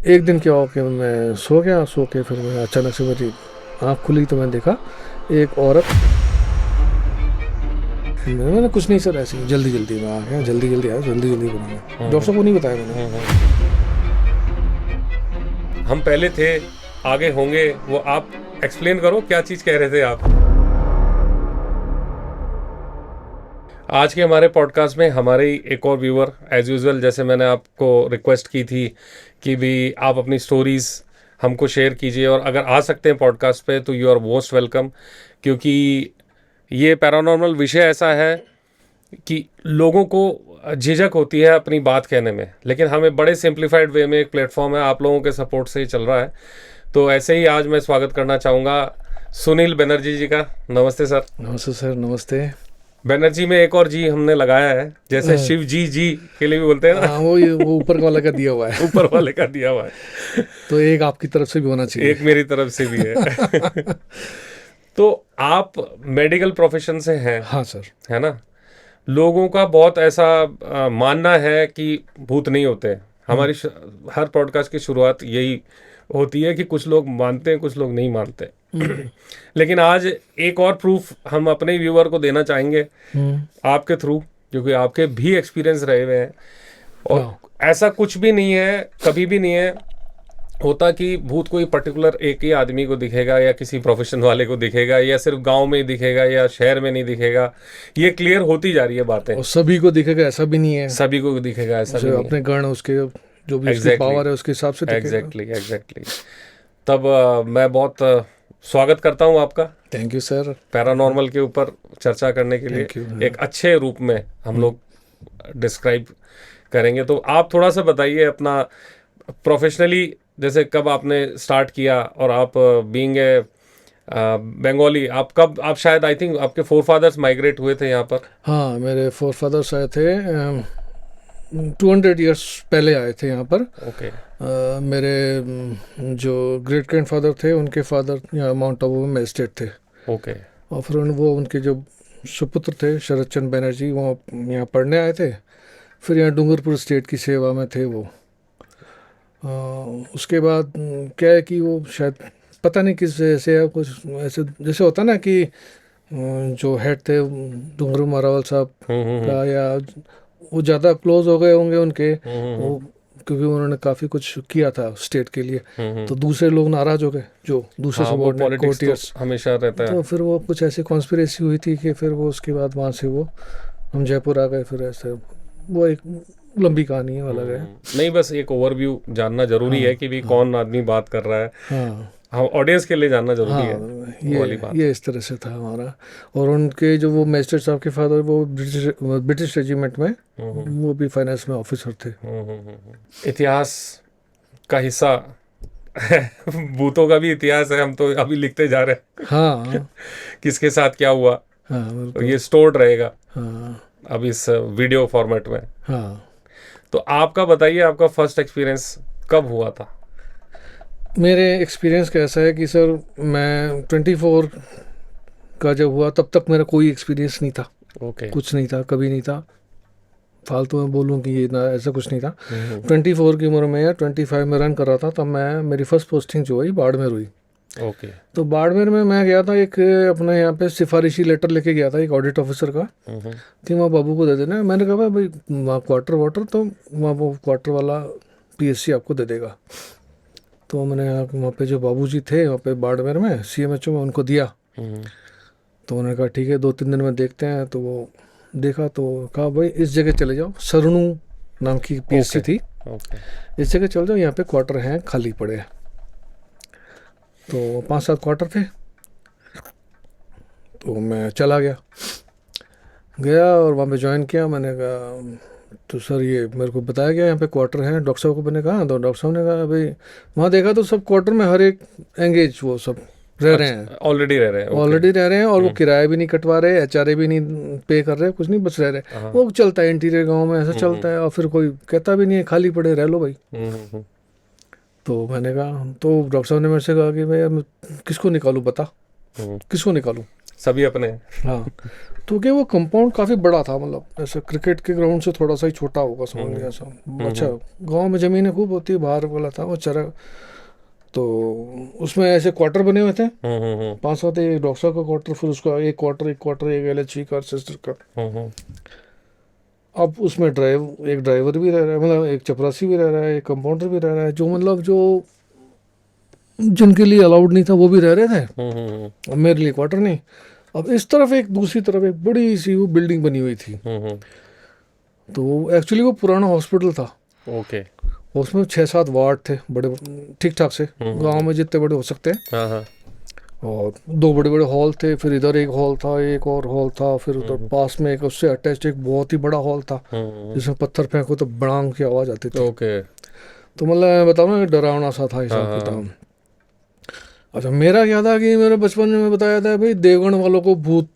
एक दिन क्या हुआ कि मैं सो गया, सो के फिर मैं अचानक से मेरी आँख खुली तो मैंने देखा एक औरत। मैंने कुछ नहीं सर, ऐसे ही जल्दी जल्दी में आ गया, जल्दी जल्दी आया, जल्दी जल्दी बनाया। डॉक्टर को नहीं बताया मैंने। हम पहले थे, आगे होंगे, वो आप एक्सप्लेन करो क्या चीज कह रहे थे आप। आज के हमारे पॉडकास्ट में हमारे ही एक और व्यूअर एज यूजुअल, जैसे मैंने आपको रिक्वेस्ट की थी कि भी आप अपनी स्टोरीज हमको शेयर कीजिए, और अगर आ सकते हैं पॉडकास्ट पे तो यू आर मोस्ट वेलकम। क्योंकि ये पैरानॉर्मल विषय ऐसा है कि लोगों को झिझक होती है अपनी बात कहने में, लेकिन हमें बड़े सिंप्लीफाइड वे में एक प्लेटफॉर्म है, आप लोगों के सपोर्ट से ही चल रहा है। तो ऐसे ही आज मैं स्वागत करना चाहूँगा सुनील बनर्जी जी का। नमस्ते सर। नमस्ते सर, नमस्ते। बनर्जी में एक और जी हमने लगाया है, जैसे शिव जी जी के लिए भी बोलते हैं ना। हाँ, वो ऊपर वाले का दिया हुआ है। ऊपर वाले का दिया हुआ है। तो एक आपकी तरफ से भी होना चाहिए। एक मेरी तरफ से भी है। तो आप मेडिकल प्रोफेशन से हैं। हाँ सर। है ना। लोगों का बहुत ऐसा मानना है कि भूत नहीं होते। हमारी हर पॉडकास्ट की शुरुआत यही होती है कि कुछ लोग मानते हैं, कुछ लोग नहीं मानते। लेकिन आज एक और प्रूफ हम अपने व्यूअर को देना चाहेंगे आपके थ्रू, क्योंकि आपके भी एक्सपीरियंस रहे हुए हैं। और ऐसा कुछ भी नहीं है, कभी भी नहीं है होता कि भूत कोई पर्टिकुलर एक ही आदमी को दिखेगा या किसी प्रोफेशन वाले को दिखेगा या सिर्फ गांव में ही दिखेगा या शहर में नहीं दिखेगा। ये क्लियर होती जा रही है बातें। और सभी को दिखेगा ऐसा भी नहीं है। सभी को दिखेगा ऐसा भी नहीं। अपने गण उसके जो भी उसकी पावर है उसके हिसाब से दिखेगा। एग्जैक्टली। तब मैं बहुत स्वागत करता हूँ आपका। Thank you sir. पैरानॉर्मल के ऊपर चर्चा करने के लिए एक अच्छे रूप में हम लोग डिस्क्राइब करेंगे। तो आप थोड़ा सा बताइए अपना प्रोफेशनली, जैसे कब आपने स्टार्ट किया, और आप बीइंग ए बंगाली, आप शायद आई थिंक आपके फोर फादर्स माइग्रेट हुए थे यहाँ पर। हाँ, मेरे फोर फादर्स आए थे 200 ईयर्स पहले आए थे यहाँ पर। ओके। मेरे जो ग्रेट ग्रैंडफादर थे उनके फादर यहाँ माउंट आबू में मैजिस्ट्रेट थे। ओके। और फिर वो उनके जो सुपुत्र थे शरद चंद्र बनर्जी, वो यहाँ पढ़ने आए थे। फिर यहाँ डूंगरपुर स्टेट की सेवा में थे वो। उसके बाद क्या है कि वो शायद पता नहीं किस वजह से, कुछ ऐसे जैसे होता ना कि जो हेड थे डूंगरू मारावल साहब का, या वो ज़्यादा क्लोज हो गए होंगे उनके, वो क्योंकि उन्होंने काफ़ी कुछ किया था स्टेट के लिए। तो दूसरे लोग नाराज़ हो गए, जो दूसरे सबॉर्डिनेट कोर्टियर्स हमेशा रहता है। तो फिर वो कुछ ऐसी कॉन्स्पिरेसी हुई थी कि फिर वो उसके बाद वहाँ से वो हम जयपुर आ गए। फिर ऐसे वो एक लंबी कहानी है, अलग है। नहीं, बस एक ओवरव्यू जानना जरूरी है कि भी कौन आदमी बात कर रहा है। हाँ, ऑडियंस के लिए जानना जरूरी है। ये इस तरह से था हमारा। और उनके जो वो मैजिस्ट्रेट साहब के फादर, वो ब्रिटिश रेजिमेंट में, वो भी फाइनेंस में ऑफिसर थे। इतिहास का हिस्सा भूतों का भी इतिहास है, हम तो अभी लिखते जा रहे हैं। हाँ। किसके साथ क्या हुआ। हाँ, तो ये स्टोर्ड रहेगा। हाँ, अब इस वीडियो फॉर्मेट में। हाँ। तो आपका बताइए, आपका फर्स्ट एक्सपीरियंस कब हुआ था। मेरे एक्सपीरियंस कैसा है कि सर, मैं 24 का जब हुआ तब तक मेरा कोई एक्सपीरियंस नहीं था। कुछ नहीं था, कभी नहीं था। फालतू में बोलूँ कि ये ना, ऐसा कुछ नहीं था। 24 की उम्र में या 25 में रन कर रहा था, तब मेरी फर्स्ट पोस्टिंग जो हुई बाड़मेर हुई। तो बाड़मेर में मैं गया था, एक अपने यहाँ पे सिफारिशी लेटर लेके गया था एक ऑडिट ऑफिसर का, कि वहाँ बाबू को दे देना। मैंने कहा भाई वहाँ क्वार्टर वाटर, तो वहाँ वो क्वार्टर वाला PSC आपको दे देगा। तो मैंने वहाँ पे जो बाबूजी थे वहाँ पे बाड़मेर में CMHO में, उनको दिया। तो उन्होंने कहा ठीक है, 2-3 दिन में देखते हैं। तो वो देखा तो कहा भाई इस जगह चले जाओ, सरनू नाम की PSC थी। इस जगह चले जाओ, यहाँ पे क्वार्टर हैं खाली पड़े हैं। तो 5-7 क्वार्टर थे। तो मैं चला गया और वहाँ पे ज्वाइन किया। मैंने कहा तो सर ये मेरे को बताया गया यहाँ पे क्वार्टर हैं। डॉक्टर साहब को मैंने कहा, तो डॉक्टर साहब ने कहा भाई वहाँ देखा तो सब क्वार्टर में हर एक एंगेज वो सब रह रहे हैं, ऑलरेडी रह रहे हैं। और वो किराया भी नहीं कटवा रहे, HRA भी नहीं पे कर रहे, कुछ नहीं, बस रह रहे। वो चलता है इंटीरियर गाँव में, ऐसा चलता है। और फिर कोई कहता भी नहीं है खाली पड़े रह लो भाई। तो मैंने कहा, तो डॉक्टर साहब ने मेरे से कहा कि भाई किसको निकालूँ, बता किसको निकालूँ। सभी अपने। हाँ, तो क्या वो कंपाउंड काफ़ी बड़ा था, मतलब ऐसे क्रिकेट के ग्राउंड से थोड़ा सा ही छोटा होगा, समझ लिया ऐसा। अच्छा, गांव में ज़मीनें खूब होती है, बाहर वाला था वो चरा। तो उसमें ऐसे क्वार्टर बने हुए थे, 5-7, एक डॉक्टर साहब का क्वार्टर, फिर उसका एक क्वार्टर एक LHC का, सिस्टर का। अब उसमें एक ड्राइवर भी रह रहा है, मतलब एक चपरासी भी रह रहा है, एक कंपाउंडर भी रह रहा है, जो मतलब जो जिनके लिए अलाउड नहीं था वो भी रह रहे थे, अब मेरे लिए क्वार्टर नहीं। अब इस तरफ एक, दूसरी तरफ एक बड़ी सी वो बिल्डिंग बनी हुई थी। तो एक्चुअली वो पुराना हॉस्पिटल था। ओके। उसमें 6-7 वार्ड थे बड़े, ठीक ठाक से, गांव में जितने बड़े हो सकते हैं। और 2 बड़े बड़े हॉल थे, फिर इधर एक हॉल था, एक और हॉल था, फिर उधर पास में एक उससे अटैच्ड एक बहुत ही बड़ा हॉल था, जिसमें पत्थर फेंको तो बड़ांग की आवाज़ आती थी। ओके। तो मतलब मैं बताऊँ ना, डरावना सा था हिसाब किताब। अच्छा, मेरा क्या था कि मेरे बचपन में बताया था भाई, देवगढ़ वालों को भूत,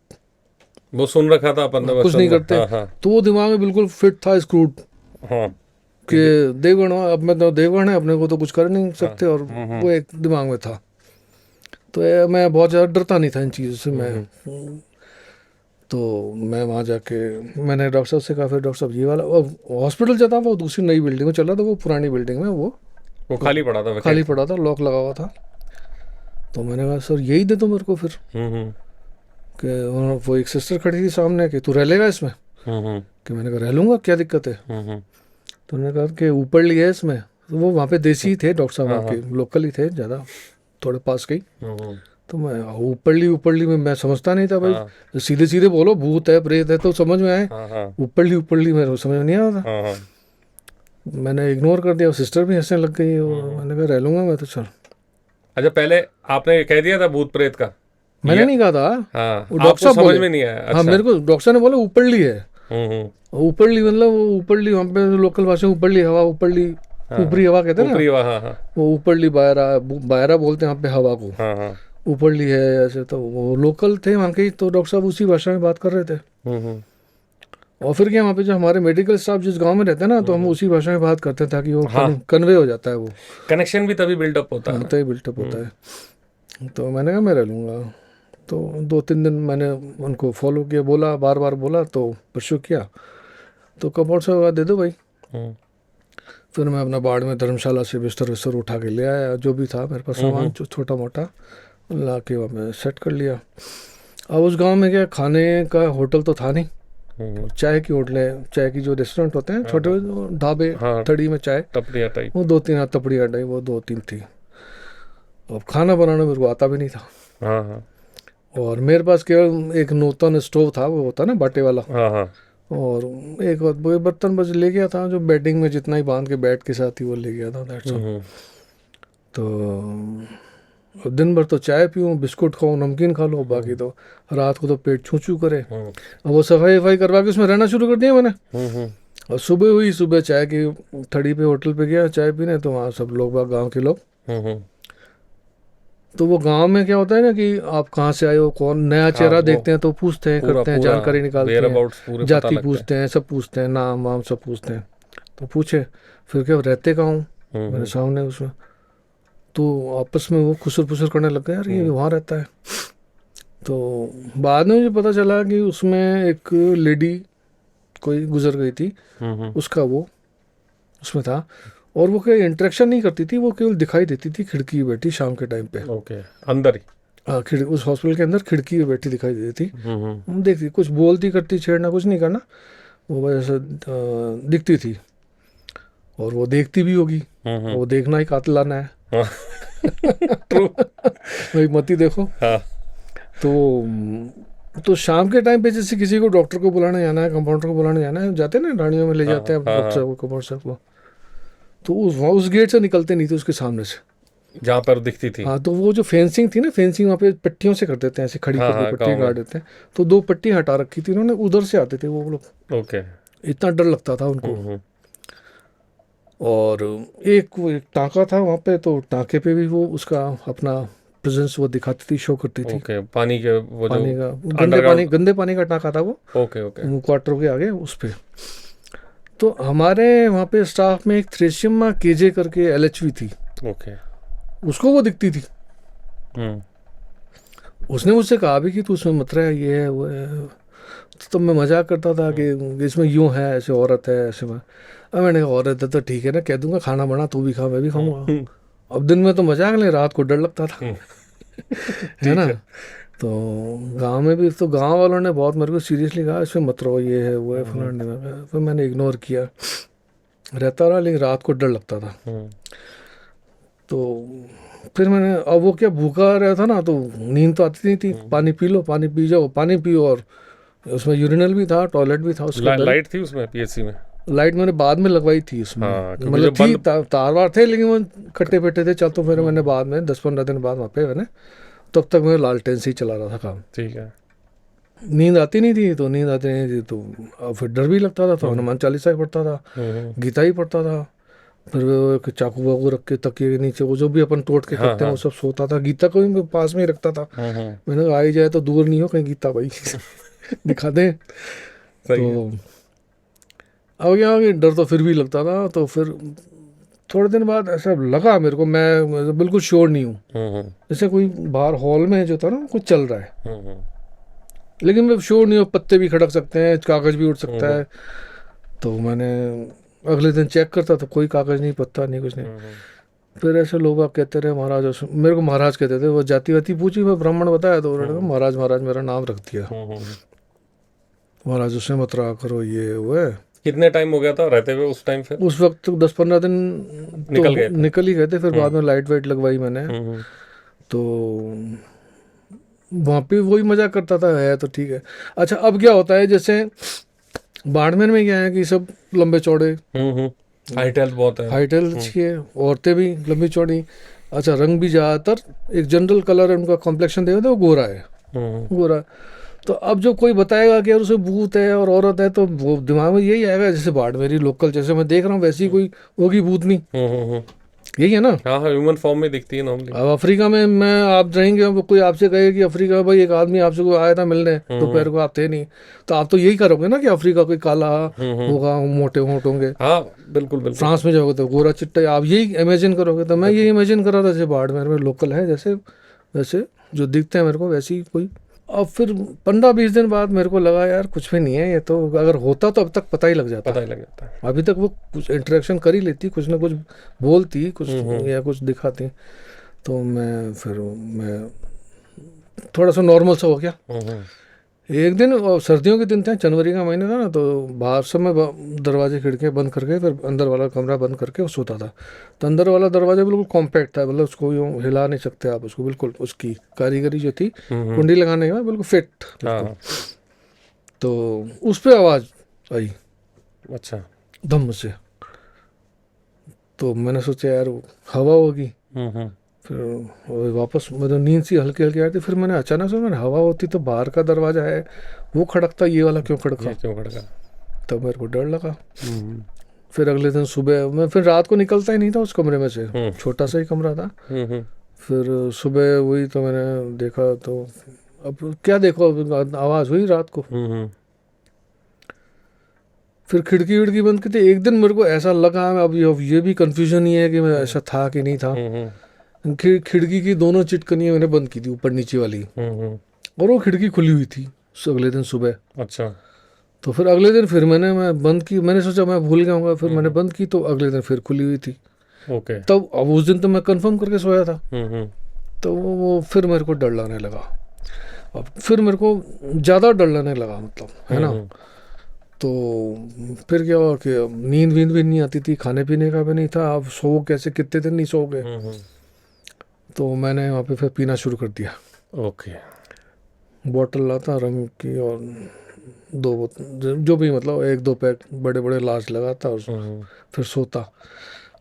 वो सुन रखा था अपन ने, कुछ नहीं करते। तो वो दिमाग में बिल्कुल फिट था, स्क्रूड, कि देवगढ़, अब मैं तो देवगढ़ है, अपने को तो कुछ कर नहीं सकते, और वो एक दिमाग में था। तो मैं बहुत ज़्यादा डरता नहीं था इन चीज़ों से मैं। तो मैं वहाँ जाके मैंने डॉक्टर साहब से कहा, फिर डॉक्टर साहब ये वाला हॉस्पिटल जो था वो दूसरी नई बिल्डिंग में चल रहा था, वो पुरानी बिल्डिंग में वो खाली पड़ा था, खाली पड़ा था, लॉक लगा हुआ था। तो मैंने कहा सर यही दे दो मेरे को फिर। कि वो एक सिस्टर खड़ी थी सामने, कि तू रह लेगा इसमें? कि मैंने कहा रह लूँगा, क्या दिक्कत है? तो उन्होंने कहा कि ऊपर लिया है इसमें। तो वो वहाँ पे देसी ही थे डॉक्टर साहब, वहाँ के लोकल ही थे, ज़्यादा थोड़े पास के ही। तो मैं ऊपरली में मैं समझता नहीं था भाई, सीधे सीधे बोलो भूत है प्रेत है तो समझ में आए, ऊपरली मेरे समझ में नहीं आ रहा था। मैंने इग्नोर कर दिया, सिस्टर भी हंसने लग गई, मैंने कहा रह लूँगा मैं तो, चल। अच्छा, पहले आपने कह दिया था भूत प्रेत का? मैंने नहीं कहा था, वो डॉक्टर साहब समझ बोले। में नहीं आया? अच्छा। हाँ, मेरे को डॉक्टर साहब ने बोला ऊपरली है। ऊपरली मतलब वो ऊपरली, वहाँ पे लोकल भाषा में ऊपरली हवा, ऊपरली ऊपरी हवा कहते हैं ना, ऊपरी हवा। वो ऊपरली बायरा बोलते हैं यहाँ पे हवा को, ऊपरली है ऐसे। तो वो लोकल थे वहाँ के, तो डॉक्टर साहब उसी भाषा में बात कर रहे थे। और फिर क्या, वहाँ पे जो हमारे मेडिकल स्टाफ जिस गांव में रहते हैं ना, तो हम उसी भाषा में बात करते हैं, ताकि वो कन्वे हो जाता है, वो कनेक्शन भी तभी बिल्डअप होता है। तभी बिल्डअप होता है। तो मैंने कहा मैं रह लूँगा। तो 2-3 दिन मैंने उनको फॉलो किया, बोला बार बार बोला, तो परसों किया। तो कंपाउंड साहब दे दो भाई। फिर मैं अपना बाड़ में धर्मशाला से बिस्तर विस्तर उठा के ले आया, जो भी था मेरे पास सामान, जो छोटा मोटा ला के वहाँ मैं सेट कर लिया। अब उस गांव में क्या, खाने का होटल तो था नहीं, चाय की होटलें, चाय की जो रेस्टोरेंट होते हैं छोटे ढाबे, थड़ी में चाय, टपड़िया टाइप, वो 2-3 टपड़िया टाइप, वो 2-3 थी। अब खाना बनाना मेरे को आता भी नहीं था। और मेरे पास केवल एक नूतन स्टोव था, वो होता ना बाटे वाला, और एक बर्तन बस ले गया था, जो बेडिंग में जितना ही बांध के बेड के साथ ही वो ले गया था, दैट्स ऑल। तो दिन भर तो चाय पीऊँ, बिस्कुट खाऊँ, नमकीन खा लो, बाकी तो रात को तो पेट छू छू करे। अब वो सफाई करवा के उसमें रहना शुरू कर दिया मैंने। और सुबह हुई, सुबह चाय की थड़ी पे होटल पे गया चाय पीने, तो वहाँ सब लोग गाँव के लोग। तो वो गांव में क्या होता है ना, कि आप कहाँ से आए हो, कौन नया चेहरा देखते हैं तो पूछते हैं, करते हैं, जानकारी निकालते हैं, जाति पूछते हैं, सब पूछते हैं, नाम वाम सब पूछते हैं। तो पूछे, फिर क्या रहते कहाँ हूँ, मेरे सामने उसमें। तो आपस में वो खुसर फुसर करने लग गए, यार ये वहाँ रहता है। तो बाद में मुझे पता चला कि उसमें एक लेडी कोई गुजर गई थी, उसका वो उसमें था। और वो कोई इंटरेक्शन नहीं करती थी, वो केवल दिखाई देती थी, खिड़की में बैठी शाम के टाइम पे। ओके, अंदर ही? हाँ, उस हॉस्पिटल के अंदर खिड़की में बैठी दिखाई देती थी। हम देखती, कुछ बोलती करती, छेड़ना कुछ नहीं करना, वो बस दिखती थी। और वो देखती भी होगी, वो देखना ही कातलाना है। भाई मती देखो। तो शाम के टाइम पे जैसे किसी को डॉक्टर को बुलाने जाना है, कंपाउंडर को बुलाने जाना है, जाते ना गाड़ियों में ले जाते हैं डॉक्टर को, कंपाउंडर साहब को। तो उस गेट से निकलते नहीं थे, उसके सामने से, जहाँ पर दिखती थी। हाँ, तो वो जो फेंसिंग थी ना, फेंसिंग वहाँ पे पट्टियों से कर देते हैं, ऐसे खड़ी कर पट्टी गाड़ देते हैं। तो 2 पट्टी हटा रखी थी उन्होंने, उधर से आते थे वो लोग। ओके। इतना डर लगता था उनको। और एक टाँका था वहाँ पे, तो टाँके पे भी वो उसका अपना प्रेजेंस वो दिखाती थी, शो करती थी। ओके, पानी के वो पानी का गंदे पानी का टाँका था वो। ओके क्वार्टर के आगे उस पे। तो हमारे वहाँ पे स्टाफ में एक थ्रेशियम्मा केजे करके LHV थी। ओके। उसको वो दिखती थी। उसने मुझसे कहा भी कि तू उसमें मत रह, ये है वो है। तो मैं मजाक करता था कि इसमें यूं है, ऐसे औरत है, ऐसे में। अब मैंने कहा औरत है तो ठीक है ना, कह दूंगा खाना बना, तू भी खा मैं भी खाऊंगा। अब दिन में तो मजाक नहीं, रात को डर लगता था, है ना। ठीक है। तो गांव में भी तो गांव वालों ने बहुत मेरे को सीरियसली कहा इसमें मत रहो, ये है वो है फलाना। फिर मैंने इग्नोर किया, रहता रहा, लेकिन रात को डर लगता था। तो फिर मैंने, अब वो क्या भूखा रहता था ना, तो नींद तो आती नहीं थी। पानी पी लो, पानी पी जाओ, पानी पियो, और उसमें यूरिनल भी था, टॉयलेट भी था उसके अंदर। लाइट थी उसमें पीएचसी में? लाइट मैंने बाद में लगवाई थी उसमें, हाँ, क्योंकि मतलब जब थी, बंद। तार वार थे, लेकिन वो कट्टे पेटे थे। चल तो फिर मैंने बाद में 10-15 दिन बाद वहाँ पे मैंने, तब तक मैं लालटेन से ही चला रहा था काम। ठीक है। नींद आती नहीं थी, तो नींद आती नहीं थी तो अब फिर डर भी लगता था, तो हनुमान चालीसा ही पढ़ता था, गीता ही पढ़ता था। फिर वो एक चाकू वाकू रख के तकिए के नीचे, वो जो भी अपन तोड़ के हाँ करते हैं हाँ। वो सब सोता था, गीता को भी मैं पास में ही रखता था। मैंने कहा, आई जाए तो दूर नहीं हो कहीं गीता भाई दिखा दे। सही है। तो अब क्या कि डर तो फिर भी लगता था। तो फिर थोड़े दिन बाद ऐसा लगा मेरे को, मैं बिल्कुल श्योर नहीं हूँ, जैसे कोई बाहर हॉल में जो था ना कुछ चल रहा है, लेकिन मैं श्योर नहीं हूँ, पत्ते भी खड़क सकते हैं, कागज भी उड़ सकता है। तो मैंने अगले दिन चेक करता तो कोई कागज नहीं, पत्ता नहीं, कुछ नहीं। फिर ऐसे लोग आप कहते रहे महाराज, मेरे को महाराज कहते थे। वो जाति वाति पूछी, मैं ब्राह्मण बताया, तो उन्होंने कहा महाराज महाराज मेरा नाम रख दिया। महाराज उससे मत रहा करो, ये वो है। कितने टाइम हो गया था रहते हुए उस टाइम फिर? उस वक्त 10-15 दिन तो निकल गए थे। निकल ही गए थे। फिर बाद में लाइट वाइट लगवाई मैंने। तो वहाँ पे वही मजाक करता था, है तो ठीक है। अच्छा, अब क्या होता है, जैसे बाड़मेर में क्या है कि सब लंबे चौड़े, हाइट हेल्थ बहुत है। हाइट अच्छी है, औरतें भी लंबी चौड़ी। अच्छा, रंग भी ज़्यादातर एक जनरल कलर है उनका, कॉम्प्लेक्शन देखो तो वो गोरा है, गोरा। तो अब जो कोई बताएगा कि यार उसे भूत है और औरत है, तो वो दिमाग में यही आएगा, जैसे बाड़मेरी लोकल जैसे मैं देख रहा हूँ वैसी कोई होगी भूतनी, यही है ना। हाँ हाँ, ह्यूमन फॉर्म में दिखती है नॉर्मली। अब अफ्रीका में मैं आप रहेंगे, वो कोई आपसे कहे कि अफ्रीका में भाई एक आदमी आपसे कोई आया था मिलने, दोपहर को आप थे नहीं, तो आप तो यही करोगे ना कि अफ्रीका कोई काला होगा, मोटे होंठ होंगे। हाँ बिल्कुल बिल्कुल। फ्रांस में जाओगे तो गोरा चिट्टा, आप यही इमेजिन करोगे। तो मैं यही इमेजिन कर रहा था, जैसे बाड़मेर में लोकल है, जैसे वैसे जो दिखते हैं मेरे को वैसे ही कोई। अब फिर 15-20 दिन बाद मेरे को लगा यार कुछ भी नहीं है ये तो, अगर होता तो अब तक पता ही लग जाता, पता ही लग जाता है। अभी तक वो कुछ इंटरेक्शन कर ही लेती, कुछ ना कुछ बोलती, कुछ या कुछ दिखाती। तो मैं थोड़ा सा नॉर्मल सा हो गया। एक दिन, और सर्दियों के दिन थे, जनवरी का महीना था ना, तो बाहर से मैं दरवाजे खिड़कियाँ बंद करके फिर अंदर वाला कमरा बंद करके वो सोता था। तो अंदर वाला दरवाजा बिल्कुल कॉम्पैक्ट था, मतलब उसको यूँ हिला नहीं सकते आप उसको, बिल्कुल उसकी कारीगरी जो थी कुंडी लगाने के बाद बिल्कुल फिट। तो उस पर आवाज़ आई, अच्छा, धम से। तो मैंने सोचा यार हवा होगी। फिर वापस मतलब नींद सी हल्की हल्की आई थी। फिर मैंने अचानक से, मैंने हवा होती तो बाहर का दरवाजा है वो खड़कता, ये वाला क्यों खड़का? क्यों खड़का? तब मेरे को डर लगा। फिर अगले दिन सुबह मैं, फिर रात को निकलता ही नहीं था उस कमरे में से, छोटा सा ही कमरा था। फिर सुबह वही तो मैंने देखा, तो अब क्या देखो, आवाज़ हुई रात को। फिर खिड़की विड़की बंद की थी। एक दिन मेरे को ऐसा लगा, अब ये भी कंफ्यूजन ही है कि मैं ऐसा था कि नहीं था। खिड़की की दोनों चिटकनियाँ मैंने बंद की थी, ऊपर नीचे वाली, और वो खिड़की खुली हुई थी अगले दिन सुबह। अच्छा। तो फिर अगले दिन फिर मैं बंद की, मैंने सोचा मैं भूल गया हूँ, फिर मैंने बंद की तो अगले दिन फिर खुली हुई थी। ओके। तब अब उस दिन तो मैं कंफर्म करके सोया था। तो वो फिर मेरे को डर लगने लगा। अब फिर मेरे को ज़्यादा डर लगने लगा, मतलब है ना। तो फिर क्या हुआ कि नींद वींद भी नहीं आती थी, खाने पीने का भी नहीं था। अब सो कैसे, कितने दिन नहीं सो गए। तो मैंने वहाँ पे फिर पीना शुरू कर दिया। ओके। बॉटल लाता रम की, और 2 बोतल जो भी, मतलब 1-2 पैक बड़े बड़े लार्ज लगाता, और फिर सोता।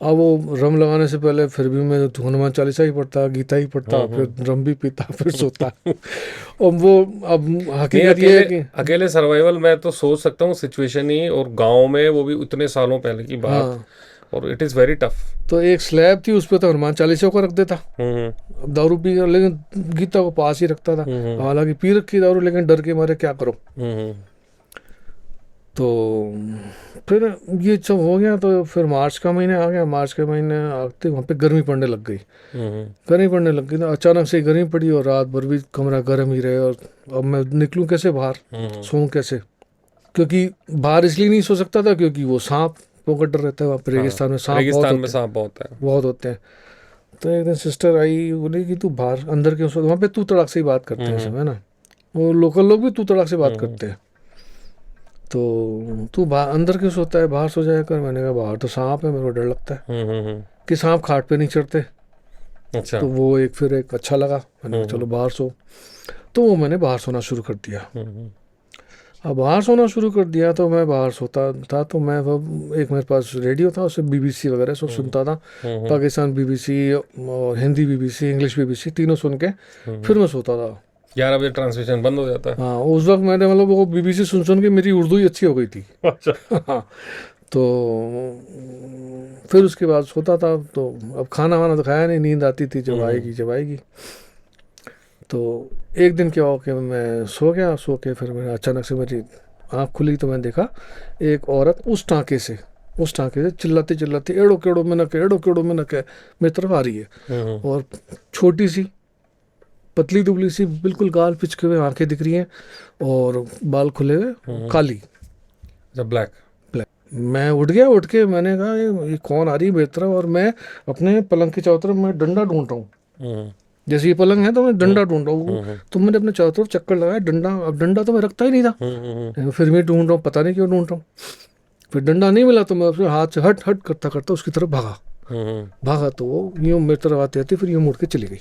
अब वो रम लगाने से पहले फिर भी मैं हनुमान चालीसा ही पढ़ता, गीता ही पढ़ता, फिर रम भी पीता, फिर सोता। और वो अब हकीकत ये है कि अकेले सर्वाइवल मैं तो सोच सकता हूँ सिचुएशन ही, और गांव में वो भी उतने सालों पहले की बात। हाँ, और इट इज़ वेरी टफ। तो एक स्लैब थी, उस पर तो हनुमान चालीसा को रख देता। अब दारू पी, लेकिन गीता को पास ही रखता था। हालांकि पी रखी दारू, लेकिन डर के मारे क्या करो। तो फिर ये सब हो गया, तो फिर मार्च का महीने आ गया। मार्च के महीने आते वहाँ पे गर्मी पड़ने लग गई। गर्मी पड़ने लग गई तो अचानक से गर्मी पड़ी और रात भर भी कमरा गर्म ही रहे। और अब मैं निकलूँ कैसे बाहर, सोऊं कैसे, क्योंकि बाहर इसलिए नहीं सो सकता था क्योंकि वो सांप को का डर रहता है वहाँ पे। रेगिस्तान में सांप बहुत रेगिस्तान में होते हैं, सांप बहुत है। बहुत होते हैं। तो एक दिन सिस्टर आई, बोली कि तू बाहर अंदर क्यों सो, वहाँ पे तू तड़ाक से ही बात करते हैं सब, है ना, वो लोकल लोग भी तू तड़ाक से बात करते हैं। तो तू बाहर अंदर क्यों सोता है, बाहर सो जाया कर। मैंने कहा बाहर तो सांप है, मेरे को डर लगता है कि सांप खाट पे नहीं चढ़ते। अच्छा। तो वो फिर एक अच्छा लगा, मैंने कहा चलो बाहर सो। तो वो मैंने बाहर सोना शुरू कर दिया। अब बाहर सोना शुरू कर दिया तो मैं बाहर सोता था। तो मैं एक मेरे पास रेडियो था, उससे बीबीसी वगैरह सब सुनता था। पाकिस्तान बीबीसी और हिंदी बीबीसी, इंग्लिश बीबीसी, तीनों सुन के फिर मैं सोता था। 11 बजे ट्रांसमिशन बंद हो जाता है। हाँ, उस वक्त मैंने मतलब वो बीबीसी सुन के मेरी उर्दू ही अच्छी हो गई थी। अच्छा। तो फिर उसके बाद सोता था। तो अब खाना वाना तो खाया नहीं, नींद आती थी जब आएगी जब आएगी। तो एक दिन क्या हो कि मैं सो गया, सो के फिर मैंने अचानक से मेरी आँख खुली तो मैंने देखा एक औरत उस टाँके से चिल्लाते चिल्लाते एड़ो केड़ो मिनक है मेरी तरफ आ रही है। और छोटी सी पतली दुबली सी, बिल्कुल गाल पिचके हुए, आंखें दिख रही हैं और बाल खुले हुए, काली, ब्लैक। मैं उठ गया। उठ के मैंने कहा ये कौन आ रही है मेरी तरफ। और मैं अपने पलंग के चारों तरफ मैं डंडा ढूंढ रहा हूँ। जैसे ये पलंग है तो मैं डंडा ढूंढ रहा हूँ। तो मैंने अपने चारों तरफ चक्कर लगाया डंडा, अब डंडा तो मैं रखता ही नहीं था। फिर मैं ढूंढ रहा हूँ, पता नहीं क्यों ढूंढ रहा हूँ। फिर डंडा नहीं मिला तो मैं अपने हाथ से हट हट करता करता उसकी तरफ भागा। तो वो यूँ मेरी तरफ आती आती फिर यूँ मुड़ के चली गई।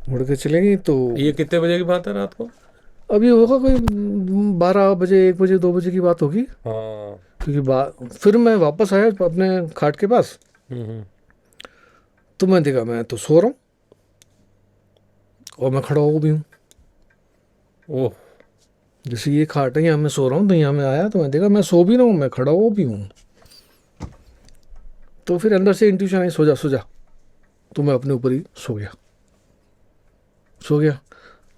मुड़ के चली गई। तो ये कितने बजे की बात है रात को? अब ये होगा कोई 12 बजे, 1 बजे, 2 बजे की बात होगी। हाँ। क्योंकि फिर मैं वापस आया अपने खाट के पास। तो मैं देखा मैं तो सो रहा हूँ और मैं खड़ा हो भी हूँ। ओह। जैसे ये खाट है, यहाँ मैं सो रहा हूँ, तो यहाँ मैं आया तो मैं देखा मैं सो भी रहा हूँ, मैं खड़ा हो भी हूँ। तो फिर अंदर से इंट्यूशन आई, सो जा। तो मैं अपने ऊपर ही सो गया।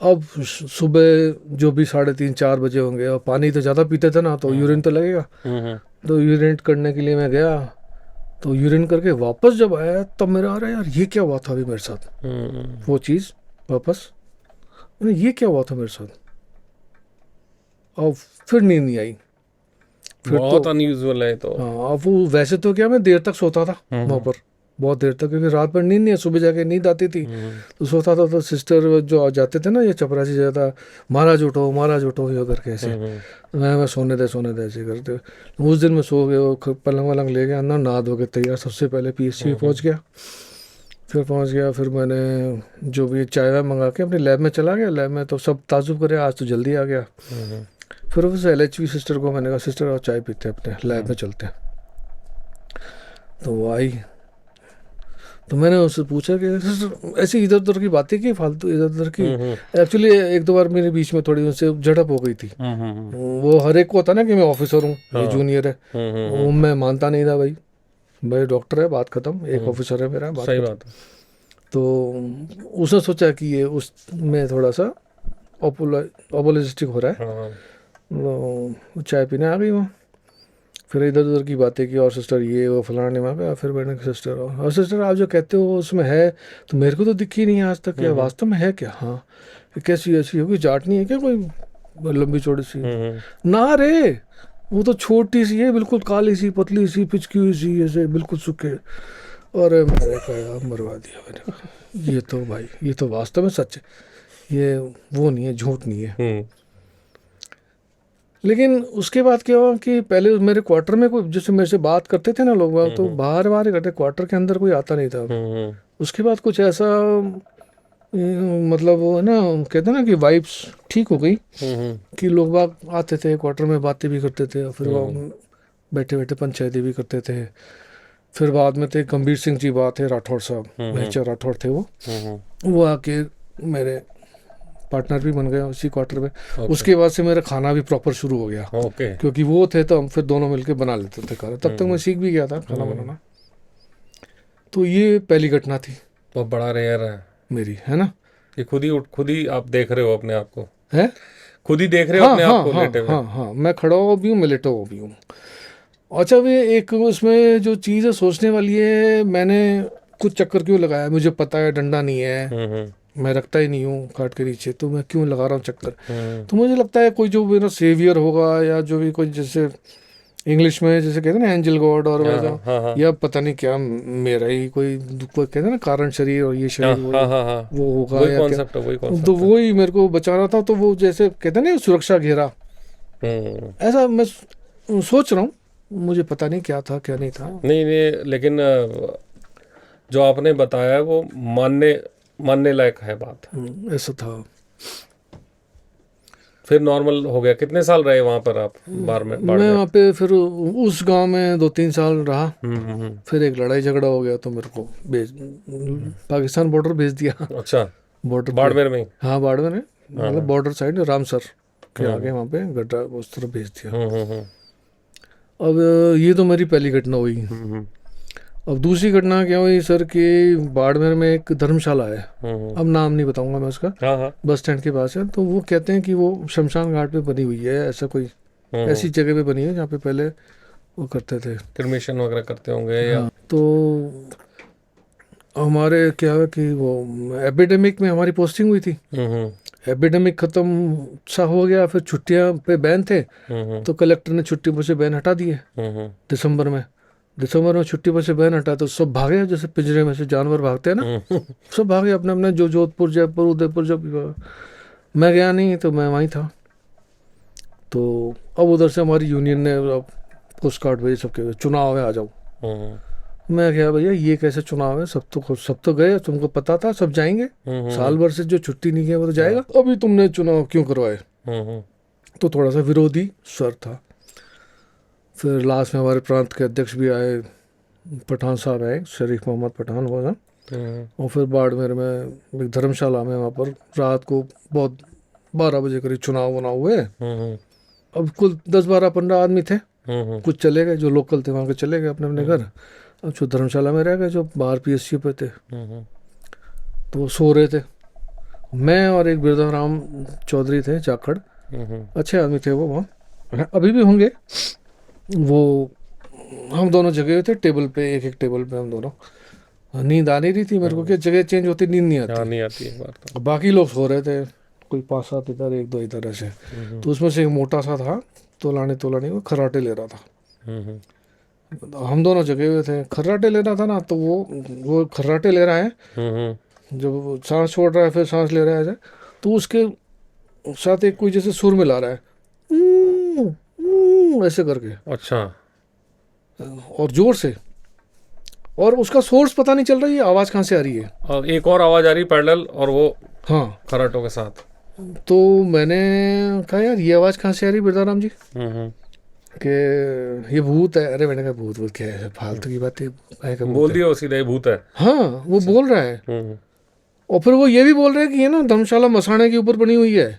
अब सुबह जो भी 3:30-4 बजे होंगे, और पानी तो ज़्यादा पीते थे ना, तो यूरिन तो लगेगा। तो यूरिन करने के लिए मैं गया। तो यूरिन करके वापस जब आया तब मेरा आ रहा है यार ये क्या हुआ था अभी मेरे साथ। वो चीज़ वापस, ये क्या हुआ था मेरे साथ। और फिर नींद नहीं आई। फिर बहुत अनयूजुअल है तो। हाँ, अब वो वैसे तो क्या मैं देर तक सोता था वहाँ पर, बहुत देर तक, क्योंकि रात भर नींद नहीं है, सुबह जाके नींद आती थी तो सोता था। तो सिस्टर जो जाते थे ना, ये चपरासी जाता, महाराज उठो ये करके ऐसे, मैं सोने दे ऐसे करते। उस दिन मैं सो गया, पलंग वलंग ले गया अंदर, नहा धो के तैयार, सबसे पहले पीएससी में पहुँच गया। फिर मैंने जो भी चाय वाय मंगा के अपनी लैब में चला गया। लैब में तो सब ताजुब करे आज तो जल्दी आ गया। फिर उस LHV सिस्टर को मैंने कहा सिस्टर और चाय पीते हैं, अपने लैब में चलते हैं। तो वो आई। तो मैंने उससे पूछा कि सिस्टर ऐसी इधर उधर की बातें की, फालतू इधर उधर की। एक्चुअली 1-2 बार मेरे बीच में थोड़ी उनसे झड़प हो गई थी। वो हर एक को होता ना कि मैं ऑफिसर हूँ, ये जूनियर है, वो मैं मानता नहीं था। भाई डॉक्टर है, बात खत्म, एक ऑफिसर है मेरा, बात सही खत्म। बात है। तो उसने सोचा कि ये उसमें थोड़ा सा अपोलोजिस्टिक हो रहा है। वो चाय पीने आ गई वहाँ। फिर इधर उधर की बातें की, और सिस्टर ये वो फलाने वहाँ पे। फिर मैंने सिस्टर, और सिस्टर आप जो कहते हो उसमें है तो मेरे को तो दिखी नहीं आज तक, क्या वास्तव में है क्या? हाँ। कैसी ऐसी होगी, जाट नहीं है क्या कोई लंबी चौड़ी सी? ना रे, वो तो छोटी सी है, बिल्कुल काली सी, पतली सी, पिचकी हुई सी, ऐसे बिल्कुल सूखे। और मैंने कहा मरवा दिया मैंने कहा, ये तो भाई ये तो वास्तव में सच है, ये वो नहीं है, झूठ नहीं है। लेकिन उसके बाद क्या हुआ कि पहले मेरे क्वार्टर में कोई जैसे मेरे से बात करते थे ना लोग, तो बाहर करते, क्वार्टर के अंदर कोई आता नहीं था। उसके बाद कुछ ऐसा मतलब वो है ना, कहते हैं ना कि वाइब्स ठीक हो गई कि लोग बाग आते थे क्वार्टर में, बातें भी करते थे, और फिर वो बैठे बैठे पंचायती भी करते थे। फिर बाद में थे गंभीर सिंह जी बात है, राठौड़ साहब, मेजर राठौड़ थे वो आके मेरे पार्टनर भी बन गए उसी क्वार्टर में। उसके बाद से मेरा खाना भी प्रॉपर शुरू हो गया, क्योंकि वो थे तो हम फिर दोनों मिलके बना लेते थे खाना। तब तक मैं सीख भी गया था खाना बनाना। तो ये पहली घटना थी। बहुत बड़ा रेयर है मेरी, है ना? ये खुद ही आप देख रहे हो अपने आप को, है खुद ही देख रहे हो हाँ अपने हाँ आप को हाँ लेटे हुए? हाँ हाँ, मैं खड़ा हुआ भी हूँ, मैं लेटा हुआ भी हूँ। अच्छा, वे एक उसमें जो चीज़ है सोचने वाली है, मैंने कुछ चक्कर क्यों लगाया, मुझे पता है डंडा नहीं है, मैं रखता ही नहीं हूँ खाट के नीचे, तो मैं क्यों लगा रहा हूँ चक्कर। तो मुझे लगता है कोई जो मेरा सेवियर होगा, या जो भी कोई, जैसे इंग्लिश में जैसे कहते हैं ना एंजल गॉड और हाँ वैसा, हाँ हाँ या पता नहीं क्या, मेरा ही कोई कोई कहते हैं ना कारण शरीर और ये हाँ शरीर वही हाँ हाँ हाँ, वो होगा वही या क्या। कॉन्सेप्ट है, वही तो कॉन्सेप्ट है। वही मेरे को बचा रहा था, तो वो जैसे कहते हैं ना सुरक्षा घेरा, ऐसा मैं सोच रहा हूँ। मुझे पता नहीं क्या था क्या नहीं था। नहीं नहीं, लेकिन जो आपने बताया वो मानने मानने लायक है बात। ऐसा था। फिर नॉर्मल हो गया? कितने साल रहे वहां पर आप बार में, मैं बाड़मेर? वहाँ पे फिर उस गांव में 2-3 साल रहा। हम्म। फिर एक लड़ाई झगड़ा हो गया, तो मेरे को भेज पाकिस्तान बॉर्डर भेज दिया। अच्छा, बॉर्डर पे, बाड़मेर में ही? हाँ बाड़मेर में, मतलब हाँ। बॉर्डर साइड रामसर के आगे वहाँ पे गड्ढा, उस तरफ भेज दिया। हम्म। अब ये तो मेरी पहली घटना हुई। हम्म। अब दूसरी घटना क्या हुई सर कि बाड़मेर में एक धर्मशाला है, अब नाम नहीं बताऊंगा मैं उसका, हाँ हाँ। बस स्टैंड के पास है। तो वो कहते हैं कि वो शमशान घाट पे बनी हुई है, ऐसा कोई ऐसी जगह पे बनी है जहाँ पे पहले वो करते थे, क्रिमेशन वगैरह करते होंगे या? हाँ। तो हमारे क्या है कि वो एपिडेमिक में हमारी पोस्टिंग हुई थी। एपिडेमिक ख़त्म सा हो गया, फिर छुट्टियां पे बैन थे, तो कलेक्टर ने छुट्टी पर से बैन हटा दिए दिसंबर में। दिसंबर में छुट्टी पर से बैन हटा तो सब भागे, जैसे पिंजरे में से जानवर भागते हैं ना, सब भागे अपने अपने, जो जोधपुर जयपुर उदयपुर, जब मैं गया नहीं, तो मैं वहीं था। तो अब उधर से हमारी यूनियन ने पोस्ट कार्ड भेजे, सबके चुनाव है आ जाओ। मैं क्या भैया ये कैसे चुनाव है, सब तो गए, तुमको पता था सब जाएंगे, साल भर से जो छुट्टी नहीं किया वो तो जाएगा, अभी तुमने चुनाव क्यों करवाए। तो थोड़ा सा विरोधी स्वर था। फिर लास्ट में हमारे प्रांत के अध्यक्ष भी आए, पठान साहब आए, शरीफ मोहम्मद पठान वो ना। और फिर बाड़मेर में एक धर्मशाला में, वहाँ पर रात को बहुत 12 बजे करीब चुनाव वुनाव हुए। अब कुल 10-12-15 आदमी थे, कुछ चले गए, जो लोकल थे वहाँ के चले गए अपने अपने घर। अब जो धर्मशाला में रह गए, जो बाहर पीएससी पे थे, तो वो सो रहे थे। मैं और एक बिरदाराम चौधरी थे जाखड़, अच्छे आदमी थे वो, वहाँ अभी भी होंगे वो। हम दोनों जगे हुए थे टेबल पे, एक एक टेबल पे हम दोनों। नींद आ नहीं रही थी मेरे को, क्या जगह चेंज होती नींद नहीं आती। नहीं आती है बात तो। बाकी लोग सो रहे थे, कोई 5-7 इधर, 1-2 इधर ऐसे। तो उसमें से एक मोटा सा था, तोलानी वो खर्राटे ले रहा था। हम दोनों जगे हुए थे, खर्राटे ले रहा था ना, तो वो खर्राटे ले रहा है, जब सांस छोड़ रहा है फिर सांस ले रहा है, तो उसके साथ एक कोई जैसे सुर मिला रहा है, ऐसे करके। अच्छा। और जोर से, और उसका सोर्स पता नहीं चल रहा है, ये आवाज़ कहाँ से आ रही है। और एक और आवाज़ आ रही पैरेलल, और वो हाँ खराटों के साथ। तो मैंने कहा यार ये आवाज़ कहाँ से आ रही है बिरदाराम जी, कि ये भूत है। अरे मैंने कहा भूत क्या है, फालतू की बात है, बोल दिया सीधा, ये भूत है। हाँ वो बोल रहा है। और फिर वो ये भी बोल रहे हैं कि ये ना धर्मशाला मसाणे के ऊपर बनी हुई है,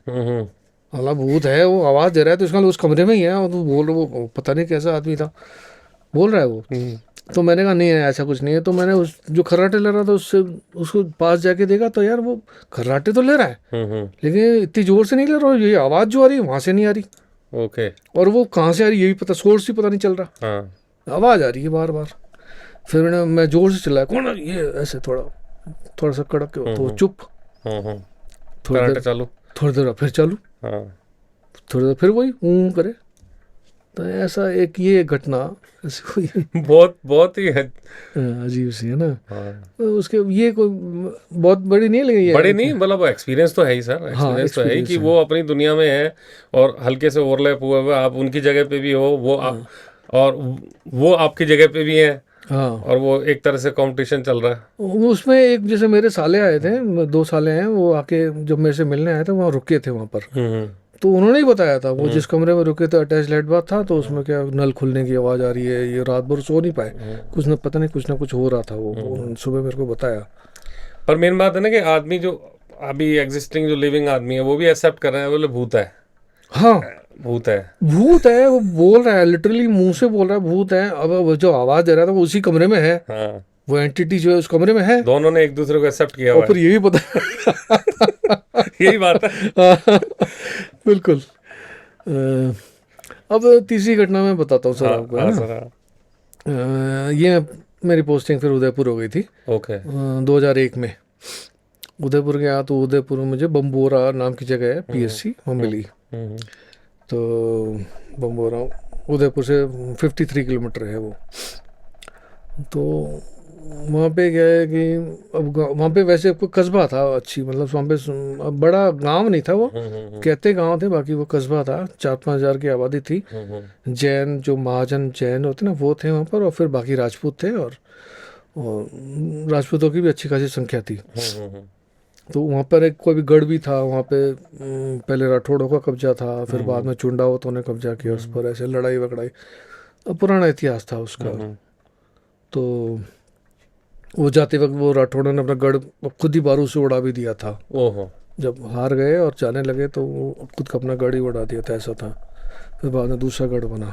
हालांकि भूत है, वो आवाज़ दे रहा है, तो इसका उस कमरे में ही है, और तो बोल वो पता नहीं कैसा आदमी था, बोल रहा है वो। तो मैंने कहा नहीं है, ऐसा कुछ नहीं है। तो मैंने उस जो खर्राटे ले रहा था उससे उसको पास जाके देखा, तो यार वो खर्राटे तो ले रहा है, लेकिन इतनी जोर से नहीं ले रहा, ये आवाज़ जो आ रही है वहाँ से नहीं आ रही। ओके। और वो कहाँ से आ रही है ये भी पता, सोर्स ही पता नहीं चल रहा, आवाज़ आ रही है बार बार। फिर मैं जोर से चिल्लाया, कौन है ये, ऐसे थोड़ा सा कड़क के, तो चुप। थोड़ी देर फिर चालू, थोड़ी देर फिर वही करे। तो ऐसा एक ये घटना ऐसी हुई। बहुत ही अजीब सी है ना। तो उसके ये कोई बहुत बड़ी नहीं है, लेकिन ये बड़े नहीं, मतलब एक्सपीरियंस तो है ही सर, एक्सपीरियंस तो है ही कि वो अपनी दुनिया में है और हल्के से ओवरलैप हुआ हुआ, आप उनकी जगह पे भी हो, वो और वो आपकी जगह पे भी है। हाँ, और वो एक तरह से कंपटीशन चल रहा है। उसमें एक जैसे मेरे साले आए थे, 2 साले हैं, वो आके जब मेरे से मिलने आए थे, वहाँ रुके थे वहाँ पर। तो उन्होंने ही बताया था, वो जिस कमरे में रुके थे अटैच लाइट बाथ था, तो उसमें क्या नल खुलने की आवाज़ आ रही है, ये रात भर सो नहीं पाए, कुछ न पता नहीं कुछ ना कुछ हो रहा था। वो सुबह मेरे को बताया। पर मेन बात है ना कि आदमी जो अभी एग्जिस्टिंग जो लिविंग आदमी है वो भी एक्सेप्ट कर रहे हैं, बोले भूत है। हाँ भूत है, भूत है, वो बोल रहा है, लिटरली मुंह से बोल रहा है भूत है। अब वो जो आवाज़ दे रहा था वो उसी कमरे में है, वो एंटिटी जो है उस कमरे में है। दोनों ने एक दूसरे को एक्सेप्ट किया और फिर यही पता यही बात है। बिल्कुल। अब तीसरी घटना मैं बताता हूँ सर हाँ आपको, हाँ है ना। सर, हाँ। ये मेरी पोस्टिंग फिर उदयपुर हो गई थी ओके। 2001 में। उदयपुर गया तो उदयपुर में मुझे बम्बोरा नाम की जगह है, हम्म पीएससी वहाँ हम्म मिली। हम्म तो बम्बोरा उदयपुर से 53 किलोमीटर है वो। तो वहाँ पे क्या है कि अब वहाँ पे वैसे कोई कस्बा था अच्छी, मतलब वहाँ पे अब बड़ा गांव नहीं था वो, कहते गांव थे, बाकी वो कस्बा था। 4-5 हज़ार की आबादी थी। जैन जो महाजन जैन होते ना वो थे वहाँ पर, और फिर बाकी राजपूत थे, और राजपूतों की भी अच्छी खासी संख्या थी। तो वहाँ पर एक कोई भी गढ़ भी था वहाँ पे। पहले राठौड़ों का कब्जा था, फिर बाद में चुंडावतों ने कब्जा किया उस पर, ऐसे लड़ाई वगड़ाई, अब पुराना इतिहास था उसका। तो वो जाते वक्त वो राठौड़ों ने अपना गढ़ खुद ही बारूद से उड़ा भी दिया था। ओहो। जब हार गए और जाने लगे तो वो खुद का अपना गढ़ ही उड़ा दिया था, ऐसा था। फिर बाद में दूसरा गढ़ बना।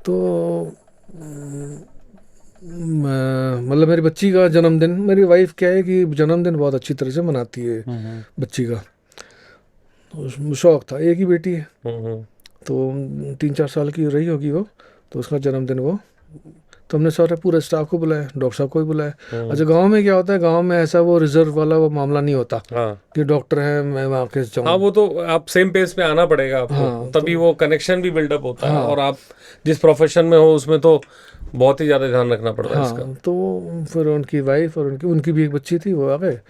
तो मतलब मेरी बच्ची का जन्मदिन, मेरी वाइफ क्या है कि जन्मदिन बहुत अच्छी तरह से मनाती है बच्ची का। तो उसमें शौक था, एक ही बेटी है, तो 3-4 साल की रही होगी वो। तो उसका जन्मदिन वो, तो हमने सारे पूरे स्टाफ को बुलाया, डॉक्टर साहब को भी बुलाया। अच्छा, गांव में क्या होता है, गांव में ऐसा वो रिजर्व वाला वो मामला नहीं होता हाँ कि डॉक्टर है मैं वहाँ के हाँ, जाऊँ। वो तो आप सेम पेज पे आना पड़ेगा आपको, हाँ तभी वो कनेक्शन भी बिल्डअप होता है। हाँ और आप जिस प्रोफेशन में हो उसमें तो बहुत ही ज्यादा ध्यान रखना पड़ता है इसका। हाँ। तो फिर उनकी वाइफ और उनकी उनकी भी एक बच्ची थी, वो आ गए।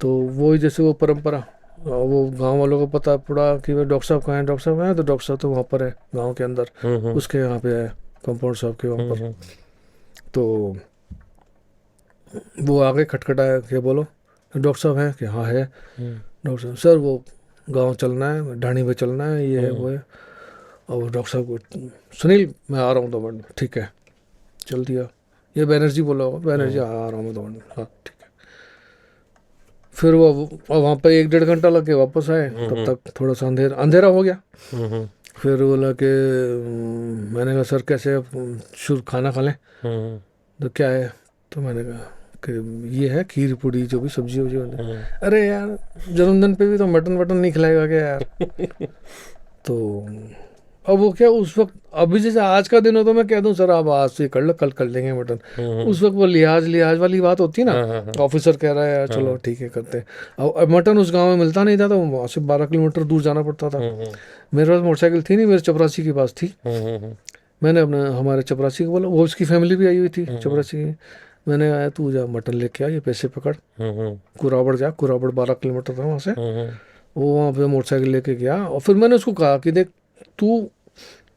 तो वो ही जैसे वो परंपरा, वो गांव वालों को पता पड़ा कि भाई डॉक्टर साहब कहाँ हैं, डॉक्टर साहब कहाँ हैं, तो डॉक्टर साहब तो वहाँ पर है गांव के अंदर, उसके यहाँ पे है, कंपाउंड साहब के वहाँ पर। तो वो आ गए, खटखटाया कि बोलो डॉक्टर साहब हैं कि हाँ है। डॉक्टर साहब, सर वो गांव चलना है, ढाणी में चलना है, ये है वो है। और डॉक्टर साहब को, सुनील मैं आ रहा हूँ 2 मिनट, ठीक है, चल दिया। ये बैनर्जी बोला होगा, बैनर्जी हाँ आ रहा हूँ मैं 2 मिनट, हाँ ठीक है। फिर वो वहाँ पर 1-1.5 घंटा लग के वापस आए, तब तक थोड़ा सा अंधेरा हो गया। फिर बोला कि मैंने कहा सर कैसे शुरू खाना खा लें, तो क्या है, तो मैंने कहा कि ये है खीर पूड़ी जो भी सब्जी वब्जी बने। अरे यार जन्मदिन पे भी तो मटन वटन नहीं खिलाएगा क्या यार। तो अब वो क्या उस वक्त, अभी जैसे आज का दिन हो तो मैं कह दूं सर आप आज से कर लो, कल कर लेंगे मटन। उस वक्त वो लिहाज वाली बात होती है ना, ऑफिसर कह रहा है यार चलो ठीक है करते हैं। अब मटन उस गांव में मिलता नहीं था, तो वहाँ से 12 किलोमीटर दूर जाना पड़ता था। मेरे पास मोटरसाइकिल थी नहीं, मेरे चपरासी के पास थी। मैंने अपने हमारे चपरासी को बोला, वो उसकी फैमिली भी आई हुई थी चपरासी की। मैंने आया तू जा मटन लेके आ, ये पैसे पकड़, कुराबड़ जा, कुराबड़ 12 किलोमीटर था वहाँ से। वो वहाँ पे मोटरसाइकिल लेके गया, और फिर मैंने उसको कहा कि देख तू,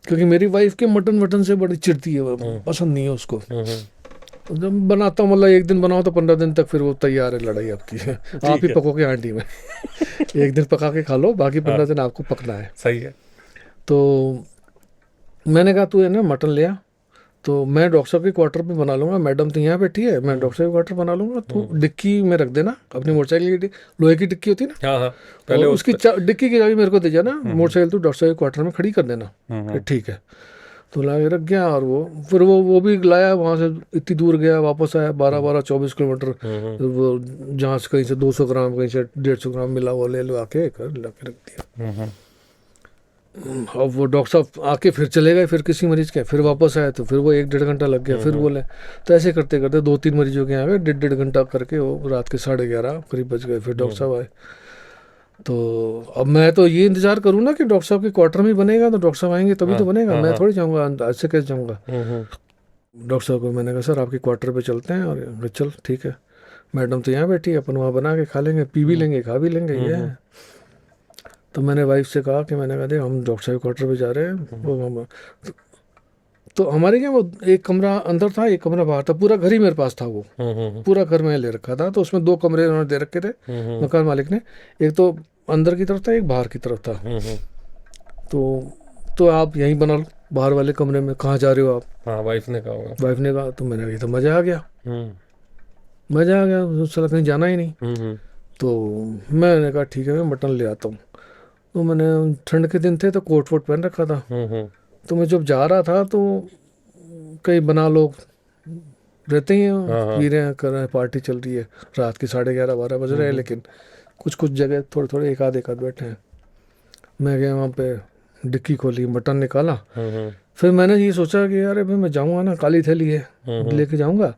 क्योंकि मेरी वाइफ के मटन वटन से बड़ी चिढ़ती है, वो पसंद नहीं है उसको। जब बनाता हूँ मतलब एक दिन बनाओ तो 15 दिन तक फिर वो तैयार है लड़ाई आपकी है। आप ही पकोगे आंटी में। एक दिन पका के खा लो, बाकी 15 दिन आपको पकना है। सही है। तो मैंने कहा तू है ना मटन ले आ, तो मैं डॉक्टर साहब के क्वार्टर पे बना लूंगा, मैडम तो यहाँ बैठी है, मैं डॉक्टर साहब के क्वार्टर बना लूंगा, तू डिक्की में रख देना अपनी मोटरसाइकिल की, लोहे की डिक्की होती है ना, हाँ हाँ, और पहले उसकी डिक्की की चाबी मेरे को दे जाना, मोटरसाइकिल तू डॉक्टर साहब के क्वार्टर में खड़ी कर देना। कि ठीक है। तो ला के रख गया, और वो फिर वो भी लाया वहाँ से, इतनी दूर गया वापस आया, 12-24 किलोमीटर। वो जहाँ से कहीं से 200 ग्राम कहीं से 150 ग्राम मिला, वो ले लो आके ला के रख दिया। अब वो डॉक्टर साहब आके फिर चले गए, फिर किसी मरीज के, फिर वापस आए तो फिर वो 1-1.5 घंटा लग गया, फिर बोले। तो ऐसे करते करते 2-3 मरीजों के यहाँ गए, 1.5 घंटा करके वो रात के 11:30 करीब बज गए, फिर डॉक्टर साहब आए। तो अब मैं तो ये इंतजार करूँ ना कि डॉक्टर साहब के क्वार्टर में बनेगा, तो डॉक्टर साहब आएंगे तभी तो बनेगा, मैं थोड़ी जाऊँगा, ऐसे कैसे जाऊँगा। डॉक्टर साहब को मैंने कहा सर आपके क्वार्टर पे चलते हैं, और चल ठीक है, मैडम तो यहाँ बैठी है, अपन वहाँ बना के खा लेंगे, पी भी लेंगे, खा भी लेंगे, ये है। तो मैंने वाइफ से कहा कि मैंने कहा देख हम डॉक्टर साहब क्वार्टर पे जा रहे हैं, वो तो हमारे क्या वो एक कमरा अंदर था, एक कमरा बाहर था, पूरा घर ही मेरे पास था, वो पूरा घर में ले रखा था। तो उसमें 2 कमरे उन्होंने दे रखे थे मकान मालिक ने, एक तो अंदर की तरफ था, एक बाहर की तरफ था। तो आप यहीं बना लो बाहर वाले कमरे में, कहाँ जा रहे हो आप। हाँ, वाइफ ने कहा होगा। वाइफ ने कहा, तो मैंने कहा तो मज़ा आ गया, मज़ा आ गया, साला कहीं जाना ही नहीं। तो मैंने कहा ठीक है मैं मटन ले आता हूँ। तो मैंने ठंड के दिन थे तो कोट वोट पहन रखा था। तो मैं जब जा रहा था तो कई बना लोग रहते ही हैं, पी रहे हैं, कर रहे हैं, पार्टी चल रही है, रात के 11:30-12 बज रहे हैं, लेकिन कुछ जगह थोड़े थोड़े एक आध बैठे हैं। मैं गया वहाँ पे, डिक्की खोली, मटन निकाला। फिर मैंने ये सोचा कि यार अभी मैं जाऊँगा ना, काली थैली है लेके जाऊँगा,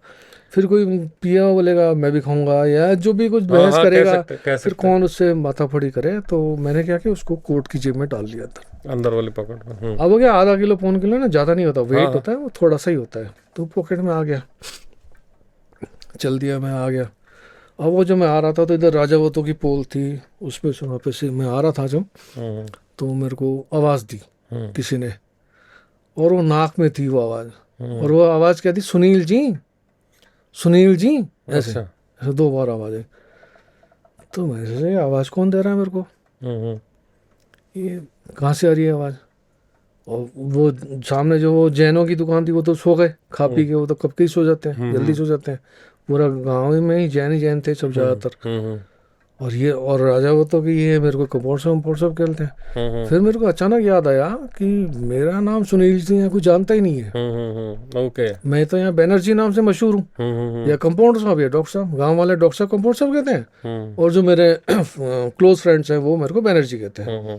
फिर कोई पिया बोलेगा मैं भी खाऊंगा, या जो भी कुछ बहस करेगा, फिर कौन उससे माथाफड़ी करे। तो मैंने क्या किया, उसको कोट की जेब में डाल लिया अंदर वाली पॉकेट में। अब हो गया आधा किलो पौन किलो ना, ज़्यादा नहीं होता, वेट होता है वो थोड़ा सा ही होता है, तो पॉकेट में आ गया, चल दिया, मैं आ गया। अब वो जो मैं आ रहा था तो इधर राजावतों की पोल थी, उसमें से वहाँ पे से मैं आ रहा था जब, तो मेरे को आवाज़ दी किसी ने, और वो नाक में थी वो आवाज़, और वो आवाज़ क्या थी, सुनील जी, सुनील जी, ऐसे ऐसे 2 बार आवाज़ आई। तो मैं सोचा आवाज़ कौन दे रहा है मेरे को, ये कहाँ से आ रही है आवाज़। और वो सामने जो वो जैनों की दुकान थी वो तो सो गए खा पी के, वो तो कब के ही सो जाते हैं, जल्दी सो जाते हैं, पूरा गाँव में ही जैन ही जैन थे सब ज़्यादातर। और ये और राजा वो तो कि ये मेरे को कपोर सब खेलते हैं। फिर मेरे को अचानक याद आया कि मेरा नाम सुनील सिंह है, कोई जानता ही नहीं है। ओके, मैं तो यहाँ बैनर्जी नाम से मशहूर हूँ, या कंपाउंडर साहब, या डॉक्टर साहब, गांव वाले डॉक्टर साहब कंपाउंडर साहब कहते हैं, और जो मेरे क्लोज फ्रेंड्स हैं वो मेरे को बैनर्जी कहते हैं।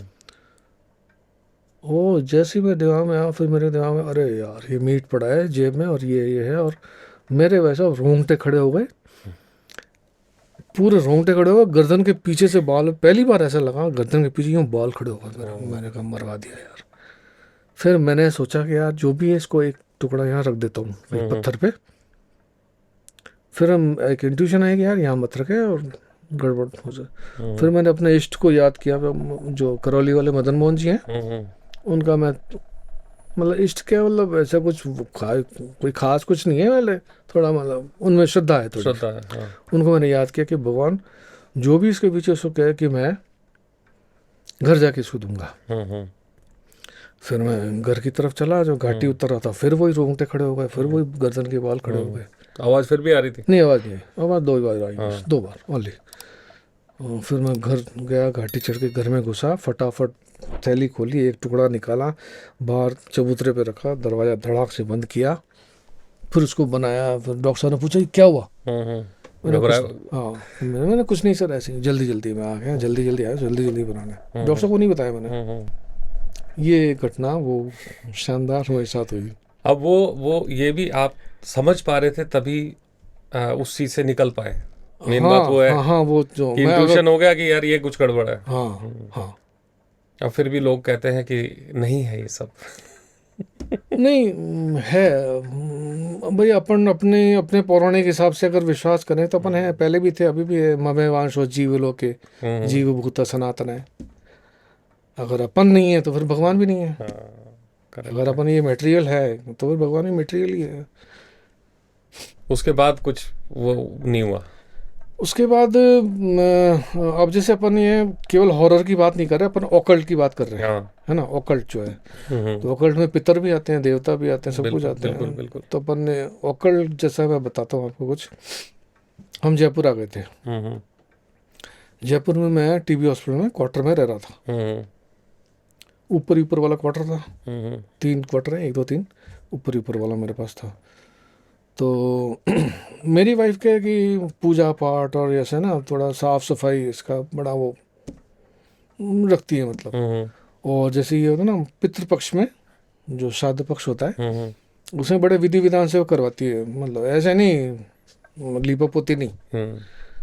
वो जैसे ही मैं दिमाग में आया, फिर मेरे दिमाग में अरे यार ये मीट पड़ा है जेब में, और ये है, और मेरे वैसा रोंगटे खड़े हो गए, पूरे रोंगटे खड़े हो गए, गर्दन के पीछे से बाल, पहली बार ऐसा लगा गर्दन के पीछे यूँ बाल खड़े हो गए। मैंने कहा मरवा दिया यार। फिर मैंने सोचा कि यार जो भी है इसको एक टुकड़ा यहाँ रख देता हूँ एक पत्थर पे। फिर हम एक इंट्यूशन है कि यार यहाँ मत रखे और गड़बड़ हो जाए। फिर मैंने अपने इष्ट को याद किया, जो करौली वाले मदन मोहन जी हैं, उनका मैं मतलब इष्ट क्या, मतलब ऐसा कुछ कोई खास कुछ नहीं है, पहले थोड़ा मतलब उनमें श्रद्धा है, थोड़ी श्रद्धा है। हाँ। उनको मैंने याद किया कि भगवान जो भी इसके पीछे उसको कहे कि मैं घर जाके इसको दूंगा। फिर मैं घर की तरफ चला, जो घाटी उतर रहा था, फिर वही रोंगटे खड़े हो गए, फिर वही गर्दन के बाल खड़े हो गए। आवाज़ फिर भी आ रही थी? नहीं, आवाज़ नहीं, आवाज़ 2 बार आई, 2 बार ओनली। फिर मैं घर गया, घाटी चढ़ के घर में घुसा, फटाफट थैली खोली, एक टुकड़ा निकाला, बाहर चबूतरे पे रखा, दरवाज़ा धड़ाक से बंद किया, फिर उसको बनाया। फिर डॉक्टर साहब ने पूछा क्या हुआ, मैंने कुछ नहीं सर, ऐसे ही जल्दी में आ गया, जल्दी आया, जल्दी बनाना। डॉक्टर साहब को नहीं बताया मैंने। ये घटना वो शानदार हमारे साथ हुई। अब वो ये भी आप समझ पा रहे थे तभी उस चीज़ से निकल पाए। मेन बात वो है। हाँ, वो जो इंट्यूशन हो गया कि यार ये कुछ गड़बड़ है। हाँ। अब फिर भी लोग कहते हैं कि नहीं है ये सब। नहीं है भाई, अपन अपने पौराणिक हिसाब से अगर विश्वास करें तो अपन है, पहले भी थे, अभी भी है। ममे वांशो जीव लोके जीव भूत सनातन है। अगर अपन नहीं है तो फिर भगवान भी नहीं है। अगर अपन ये मटेरियल है तो फिर भगवान भी मटेरियल ही है। उसके बाद कुछ वो नहीं हुआ। उसके बाद अब जैसे अपन ये केवल हॉरर की बात नहीं कर रहे, अपन ऑकल्ट की बात कर रहे हैं, है ना। ऑकल्ट जो है, तो ऑकल्ट में पितर भी आते हैं, देवता भी आते हैं, सब कुछ आते हैं। बिल्कुल। तो अपन ने ऑकल्ट, जैसा मैं बताता हूँ आपको कुछ। हम जयपुर आ गए थे। जयपुर में मैं टीबी हॉस्पिटल में क्वार्टर में रह रहा था। ऊपर वाला क्वार्टर था, 3 क्वार्टर है, 1 2 3, ऊपर वाला मेरे पास था। तो मेरी वाइफ कहे कि पूजा पाठ और ऐसे ना थोड़ा साफ सफाई इसका बड़ा वो रखती है, मतलब। और जैसे ये होता है ना, पितृपक्ष में जो श्राद्ध पक्ष होता है, उसमें बड़े विधि विधान से वो करवाती है, मतलब ऐसे नहीं लीपापोती नहीं,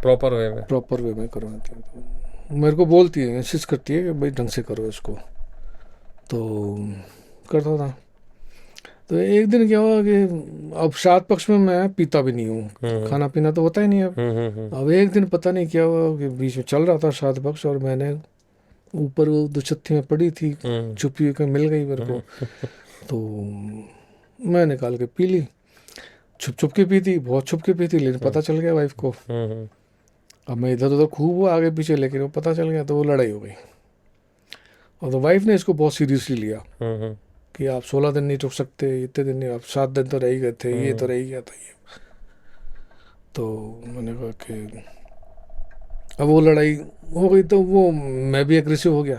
प्रॉपर वे में करवाती है। तो मेरे को बोलती है, इंसिस्ट करती है कि भाई ढंग से करो इसको, तो करता था। तो एक दिन क्या हुआ कि अब श्राद्ध पक्ष में मैं पीता भी नहीं हूँ, खाना पीना तो होता ही नहीं है। अब एक दिन पता नहीं क्या हुआ कि बीच में चल रहा था श्राद्ध पक्ष, और मैंने ऊपर वो दुछत्ती में पड़ी थी, छुपी हुई मिल गई मेरे को, तो मैं निकाल के पी ली। छुप के पी थी, बहुत छुप के पी थी, लेकिन पता चल गया वाइफ को। अब मैं इधर उधर खूब हुआ आगे पीछे, लेकिन वो पता चल गया, तो वो लड़ाई हो गई। और तो वाइफ ने इसको बहुत सीरियसली लिया कि आप 16 दिन नहीं रुक सकते, इतने दिन नहीं, आप 7 दिन तो रह ही गए थे, ये तो रह ही गया था ये। तो मैंने कहा कि अब वो लड़ाई हो गई, तो वो मैं भी एग्रेसिव हो गया,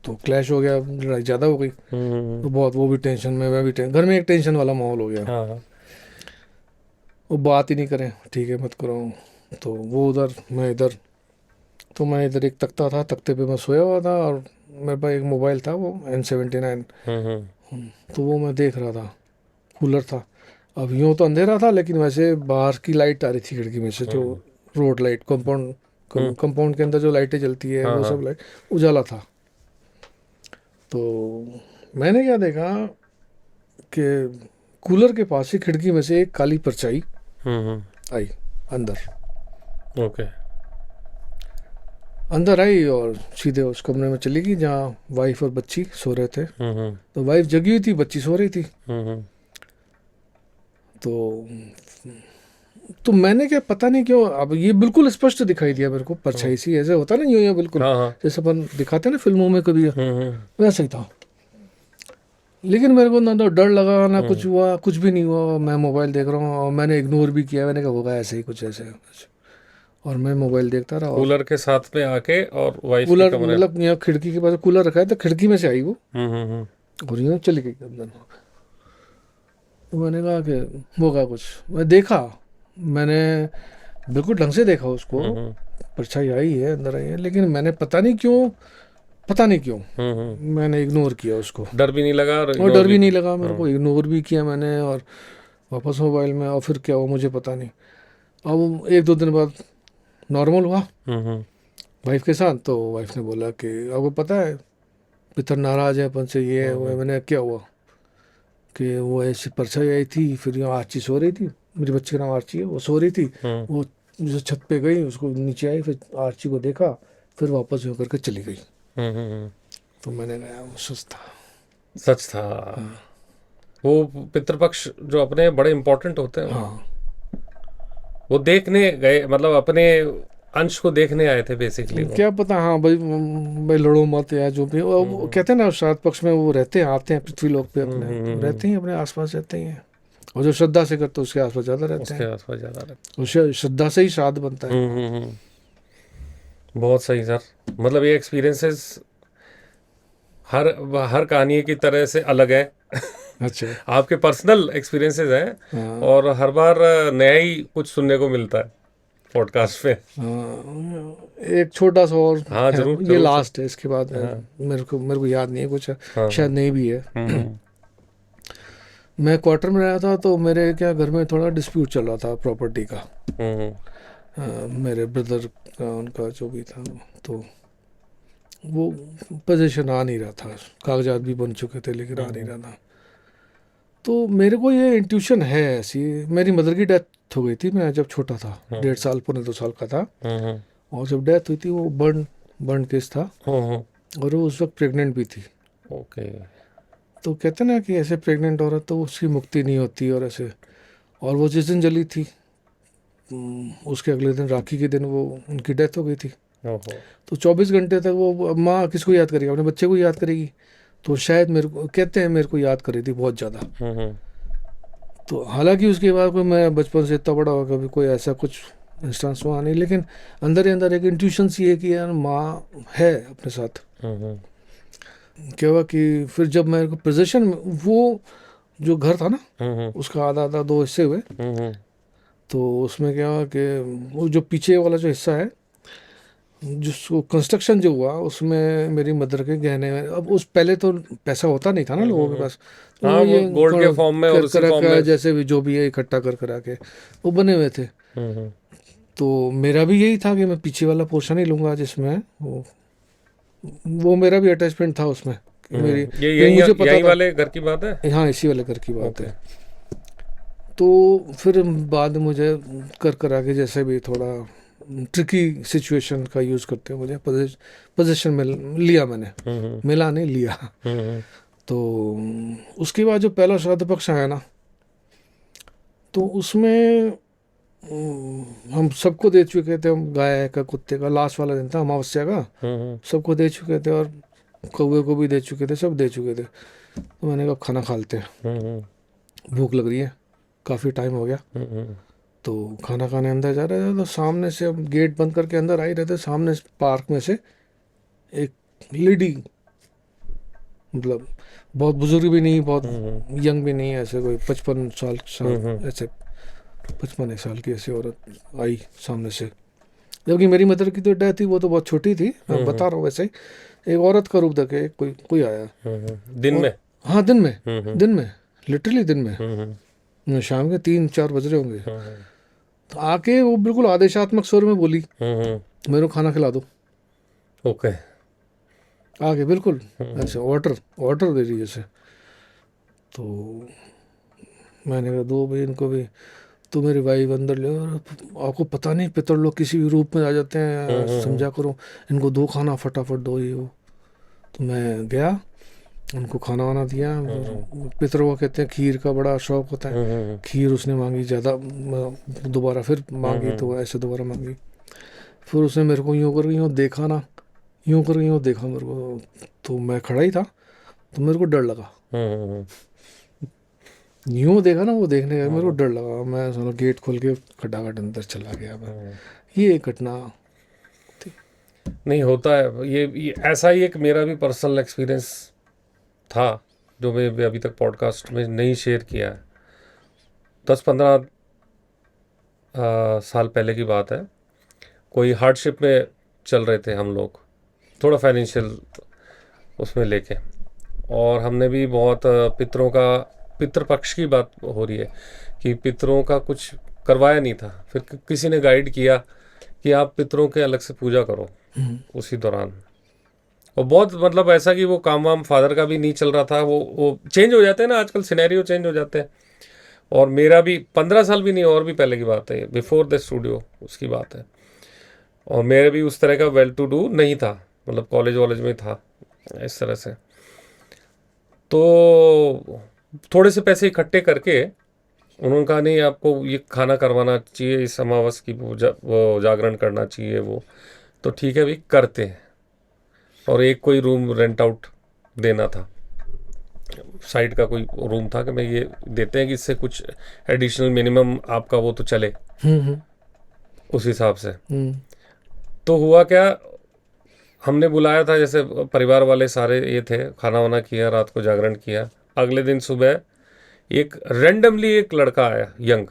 तो क्लैश हो गया, लड़ाई ज़्यादा हो गई। तो बहुत वो भी टेंशन में, मैं भी घर में एक टेंशन वाला माहौल हो गया। वो बात ही नहीं करें, ठीक है मत करो, तो वो उधर मैं इधर। तो मैं इधर एक तख्ता था, तख्ते पे मैं सोया हुआ था, और मेरे पास एक मोबाइल था, वो N79, तो वो मैं देख रहा था, कूलर था। अब यूँ तो अंधेरा था, लेकिन वैसे बाहर की लाइट आ रही थी खिड़की में से, जो रोड लाइट, कंपाउंड के अंदर जो लाइटें जलती है, वो सब लाइट उजाला था। तो मैंने क्या देखा कि कूलर के पास ही खिड़की में से एक काली परछाई आई अंदर। ओके। अंदर आई और सीधे उस कमरे में चली गई जहाँ वाइफ और बच्ची सो रहे थे। तो वाइफ जगी हुई थी, बच्ची सो रही थी। तो मैंने क्या, पता नहीं क्यों, अब ये बिल्कुल स्पष्ट दिखाई दिया मेरे को, परछाई सी, ऐसे होता ना यूं बिल्कुल, जैसे अपन दिखाते हैं ना फिल्मों में कभी, वैसा ही था। लेकिन मेरे को ना तो डर लगा ना कुछ हुआ, कुछ भी नहीं हुआ। मैं मोबाइल देख रहा हूँ और मैंने इग्नोर भी किया, मैंने कहा होगा ऐसे ही कुछ, ऐसे, और मैं मोबाइल देखता रहा। कूलर के साथ में आके और वाइफ कूलर मतलब यहाँ खिड़की के पास कूलर रखा है, तो खिड़की में से आई वो और यूँ चली गई अंदर। तो मैंने कहा कि होगा कुछ। मैं देखा, मैंने बिल्कुल ढंग से देखा उसको, परछाई आई है, अंदर आई है, लेकिन मैंने पता नहीं क्यों मैंने इग्नोर किया उसको। डर भी नहीं लगा और डर भी नहीं लगा मेरे को, इग्नोर भी किया मैंने, और वापस मोबाइल में। और फिर क्या हुआ मुझे पता नहीं। अब 1-2 दिन बाद नॉर्मल हुआ वाइफ के साथ। तो वाइफ ने बोला कि आपको पता है पितर नाराज है अपन से, ये है वो है। मैंने क्या हुआ कि वो ऐसी परछाई आई थी, फिर यहाँ आर्ची सो रही थी, मेरी बच्ची का नाम आर्ची है, वो सो रही थी, वो जो छत पे गई, उसको नीचे आई, फिर आर्ची को देखा, फिर वापस होकर के चली गई। तो मैंने कहा वो सच था। वो पितृपक्ष जो अपने बड़े इम्पोर्टेंट होते हैं। वो देखने गए, मतलब अपने अंश को देखने आए थे बेसिकली। क्या पता, हाँ भाई लड़ो मत या जो भी। वो कहते हैं ना श्राद्ध पक्ष में वो रहते हैं, आते हैं पृथ्वी लोक पे, अपने रहते हैं, अपने आसपास रहते हैं। और जो श्रद्धा से करते हैं उसके आसपास ज्यादा रहते हैं, उसके श्रद्धा से ही श्राद्ध बनता है। बहुत सही सर। मतलब ये एक्सपीरियंसेस हर कहानी की तरह से अलग है। अच्छा। आपके पर्सनल एक्सपीरियंसेस हैं और हर बार नया ही कुछ सुनने को मिलता है पॉडकास्ट पे। एक छोटा सा और, हाँ जरूर, ये लास्ट है, इसके बाद मेरे को याद नहीं है कुछ, शायद नहीं भी है। मैं क्वार्टर में रहा था, तो मेरे क्या घर में थोड़ा डिस्प्यूट चल रहा था प्रॉपर्टी का। मेरे ब्रदर का, उनका जो भी था, तो वो पोजीशन आ नहीं रहा था, कागजात भी बन चुके थे, लेकिन आ नहीं रहा था। तो मेरे को ये इंट्यूशन है ऐसी, मेरी मदर की डेथ हो गई थी, मैं जब छोटा था, 1.5 साल पौने 2 साल का था। और जब डेथ हुई थी, वो बर्न केस था, और वो उस वक्त प्रेग्नेंट भी थी। ओके। तो कहते ना कि ऐसे प्रेग्नेंट औरत तो उसकी मुक्ति नहीं होती, और ऐसे। और वो जिस दिन जली थी, उसके अगले दिन राखी के दिन वो उनकी डेथ हो गई थी। तो 24 घंटे तक वो माँ किसको याद करेगी, अपने बच्चे को याद करेगी। तो शायद मेरे को, कहते हैं मेरे को याद करी थी बहुत ज़्यादा। तो हालांकि उसके बाद कोई, मैं बचपन से इतना बड़ा हुआ, कभी कोई ऐसा कुछ इंस्टेंस हुआ नहीं, लेकिन अंदर ही अंदर एक इंट्यूशन सी है कि यार माँ है अपने साथ। क्या हुआ कि फिर जब मेरे को पोजीशन, वो जो घर था ना, उसका आधा 2 हिस्से हुए। तो उसमें क्या हुआ कि वो जो पीछे वाला जो हिस्सा है, जिसको कंस्ट्रक्शन जो हुआ, उसमें मेरी मदर के गहने। अब उस पहले तो पैसा होता नहीं था ना लोगों के पास, तो हाँ, ये गोल्ड के फॉर्म में और उसी फॉर्म में जैसे भी जो भी है इकट्ठा कर के वो बने हुए थे। तो मेरा भी यही था कि मैं पीछे वाला पोर्शन ही लूंगा, जिसमें वो मेरा भी अटैचमेंट था उसमें। मेरी मुझे पता यही वाले घर की बात है। हाँ, इसी वाले घर की बात है। तो फिर बाद मुझे कर आके जैसे भी थोड़ा ट्रिकी सिचुएशन का यूज़ करते हैं, मुझे पोजीशन में लिया मैंने, मिला नहीं, लिया। तो उसके बाद जो पहला श्राद्ध पक्ष आया ना, तो उसमें हम सबको दे चुके थे, हम गाय का, कुत्ते का, लास्ट वाला दिन था अमावस्या का, सबको दे चुके थे, और कौवे को भी दे चुके थे, सब दे चुके थे। तो मैंने कहा खाना खा लेते हैं, भूख लग रही है, काफ़ी टाइम हो गया। तो खाना खाने अंदर जा रहे थे, तो सामने से, हम गेट बंद करके अंदर आ ही रहे थे, सामने पार्क में से एक लेडी, मतलब बहुत बुजुर्ग भी नहीं, बहुत यंग भी नहीं, ऐसे कोई 55 साल ऐसे 55 साल की ऐसी औरत आई सामने से, जबकि मेरी मदर की तो डेथ थी, वो तो बहुत छोटी थी, मैं बता रहा हूँ वैसे ही। एक औरत का रूप देखे कोई कोई आया। दिन में? हाँ दिन में लिटरली दिन में, शाम के 3-4 बज रहे होंगे। तो आके वो बिल्कुल आदेशात्मक स्वर में बोली, मेरे को खाना खिला दो। ओके। आगे बिल्कुल ऐसे ऑर्डर दे दी जैसे। तो मैंने कहा दो भाई इनको भी। तो मेरी वाइफ अंदर ले, और आपको पता नहीं पितर लोग किसी भी रूप में आ जाते हैं, समझा करो, इनको दो खाना फटाफट दो ये वो। तो मैं गया, उनको खाना वाना दिया। पितरों को कहते हैं खीर का बड़ा शौक होता है, खीर उसने मांगी ज़्यादा, दोबारा फिर मांगी, तो ऐसे दोबारा मांगी। फिर उसने मेरे को यूँ कर यूँ देखा ना, यूँ कर यूँ देखा मेरे को। तो मैं खड़ा ही था, तो मेरे को डर लगा। यूँ देखा ना, वो देखने का मेरे को डर लगा। मैं साला गेट खोल के खटाखट अंदर चला गया। मैं ये एक घटना थी। नहीं होता है ये ऐसा ही एक मेरा भी पर्सनल एक्सपीरियंस था जो मैं अभी तक पॉडकास्ट में नहीं शेयर किया है। 10-15 साल पहले की बात है। कोई हार्डशिप में चल रहे थे हम लोग, थोड़ा फाइनेंशियल उसमें लेके, और हमने भी बहुत पितृपक्ष की बात हो रही है कि पितरों का कुछ करवाया नहीं था। फिर किसी ने गाइड किया कि आप पितरों के अलग से पूजा करो उसी दौरान। और बहुत मतलब ऐसा कि वो काम वाम फादर का भी नहीं चल रहा था, वो चेंज हो जाते हैं ना आजकल, सिनेरियो चेंज हो जाते हैं। और मेरा भी 15 साल भी नहीं, और भी पहले की बात है, बिफोर द स्टूडियो उसकी बात है। और मेरे भी उस तरह का वेल टू डू नहीं था, मतलब कॉलेज वॉलेज में था इस तरह से। तो थोड़े से पैसे इकट्ठे करके उन्होंने कहा नहीं आपको ये खाना करवाना चाहिए, इस अमावस की वो जागरण करना चाहिए वो। तो ठीक है भाई करते हैं। और एक कोई रूम रेंट आउट देना था, साइड का कोई रूम था कि मैं ये देते हैं कि इससे कुछ एडिशनल मिनिमम आपका वो तो चले उस हिसाब से। तो हुआ क्या, हमने बुलाया था जैसे परिवार वाले सारे ये थे, खाना वाना किया, रात को जागरण किया। अगले दिन सुबह एक रैंडमली एक लड़का आया यंग,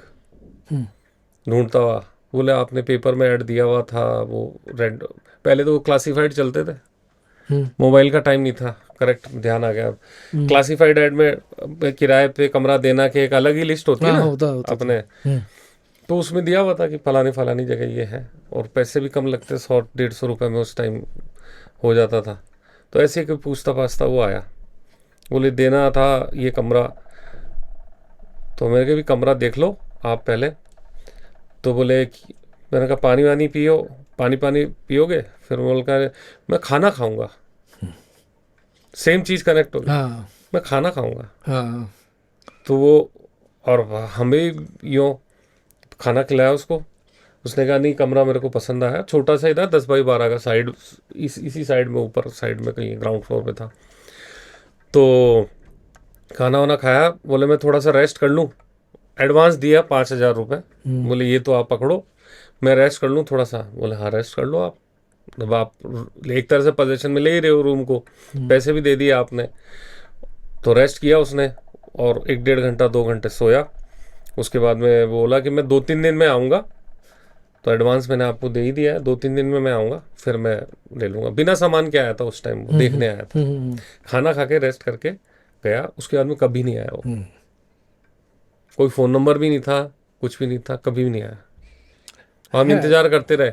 ढूंढता हुआ, बोले आपने पेपर में ऐड दिया हुआ था वो पहले तो वो क्लासिफाइड चलते थे, मोबाइल का टाइम नहीं था, करेक्ट ध्यान आ गया। क्लासिफाइड ऐड में किराए पे कमरा देना के एक अलग ही लिस्ट होती है ना होता अपने। तो उसमें दिया हुआ था कि फलानी फलानी जगह ये है, और पैसे भी कम लगते, 100-150 रुपये में उस टाइम हो जाता था। तो ऐसे ही कोई पूछता पाछता वो आया, बोले देना था ये कमरा। तो मैंने कहा भी कमरा देख लो आप पहले। तो बोले मैंने कहा पानी वानी पियो, पानी पियोगे? फिर बोल कहा मैं खाना खाऊंगा। सेम चीज़ कनेक्ट हो गई, मैं खाना खाऊंगा। तो वो, और हमें यूँ खाना खिलाया उसको। उसने कहा नहीं कमरा मेरे को पसंद आया, छोटा सा ही था, 10x12 का, साइड इसी साइड में, ऊपर साइड में कहीं ग्राउंड फ्लोर पे था। तो खाना वाना खाया, बोले मैं थोड़ा सा रेस्ट कर लूँ। एडवांस दिया 5,000 रुपये, बोले ये तो आप पकड़ो, मैं रेस्ट कर लूँ थोड़ा सा। बोले हाँ रेस्ट कर लो आप, जब आप एक तरह से पोजीशन में ले ही रहे हो रूम को, पैसे भी दे दिए आपने। तो रेस्ट किया उसने, और 1-1.5 घंटा 2 घंटे सोया। उसके बाद में बोला कि मैं 2-3 दिन में आऊँगा, तो एडवांस मैंने आपको दे ही दिया है, 2-3 दिन में मैं आऊँगा, फिर मैं ले लूँगा। बिना सामान के आया था उस टाइम, देखने आया था। खाना खा के रेस्ट करके गया, उसके बाद में कभी नहीं आया वो। कोई फ़ोन नंबर भी नहीं था, कुछ भी नहीं था, कभी भी नहीं आया। हम इंतज़ार करते रहे।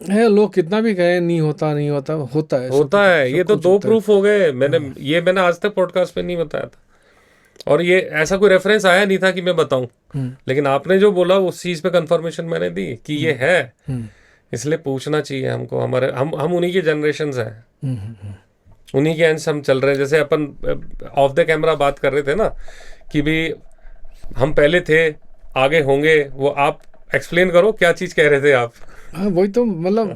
है लोग कितना भी कहें नहीं होता होता है। ये तो 2 प्रूफ हो गए। मैंने आज तक पॉडकास्ट पे नहीं बताया था, और ये ऐसा कोई रेफरेंस आया नहीं था कि मैं बताऊं। लेकिन आपने जो बोला उस चीज़ पे कंफर्मेशन मैंने दी कि ये है, इसलिए पूछना चाहिए हमको। हम उन्हीं के जनरेशन हैं, उन्हीं के अंश हम चल रहे हैं। जैसे अपन ऑफ द कैमरा बात कर रहे थे ना कि भी हम पहले थे, आगे होंगे, वो आप एक्सप्लेन करो क्या चीज़ कह रहे थे आप। हाँ वही तो, मतलब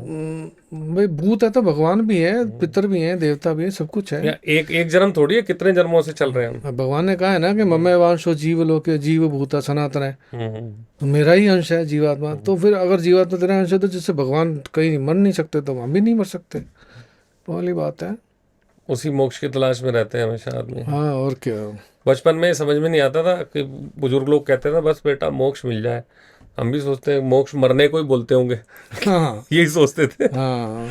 भाई भूत है तो भगवान भी है, पितर भी है, देवता भी है, सब कुछ है। एक जन्म थोड़ी है, कितने जन्मों से चल रहे हैं हम। भगवान ने कहा है ना कि ममे वांशो जीव लोके जीव भूता सनातन है, तो मेरा ही अंश है जीवात्मा। तो फिर अगर जीवात्मा तेरा अंश है, तो जिससे भगवान कहीं मर नहीं सकते, तो हम भी नहीं मर सकते, वाली बात है। उसी मोक्ष की तलाश में रहते हैं हमेशा आदमी। हाँ और क्या। बचपन में समझ में नहीं आता था कि बुजुर्ग लोग कहते थे बस बेटा मोक्ष मिल जाए, हम भी सोचते हैं मोक्ष मरने को ही बोलते होंगे। हाँ यही सोचते थे हाँ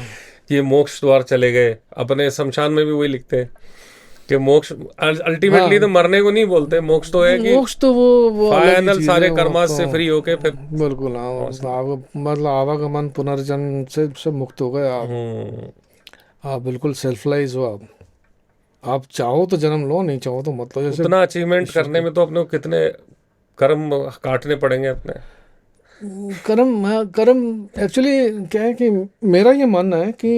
कि ये मोक्ष द्वार चले गए। अपने शमशान में भी वही लिखते हैं कि मोक्ष अल्टीमेटली हाँ। तो मरने को नहीं बोलते, मोक्ष तो है कि मोक्ष तो वो अलग ही फाइनल चीज सारे है, वो कर्मास तो से फ्री होके फिर। बिल्कुल हाँ, मतलब आवागमन पुनर्जन्म से सब मुक्त हो गए आप। हम्म, आप बिल्कुल सेल्फलाइज हो आप चाहो तो जन्म लो, नहीं चाहो तो मत लो। जैसे उतना अचीवमेंट ईश्वर करने में तो अपने को कितने कर्म काटने पड़ेंगे अपने। कर्म, हाँ, कर्म एक्चुअली क्या है कि मेरा ये मानना है कि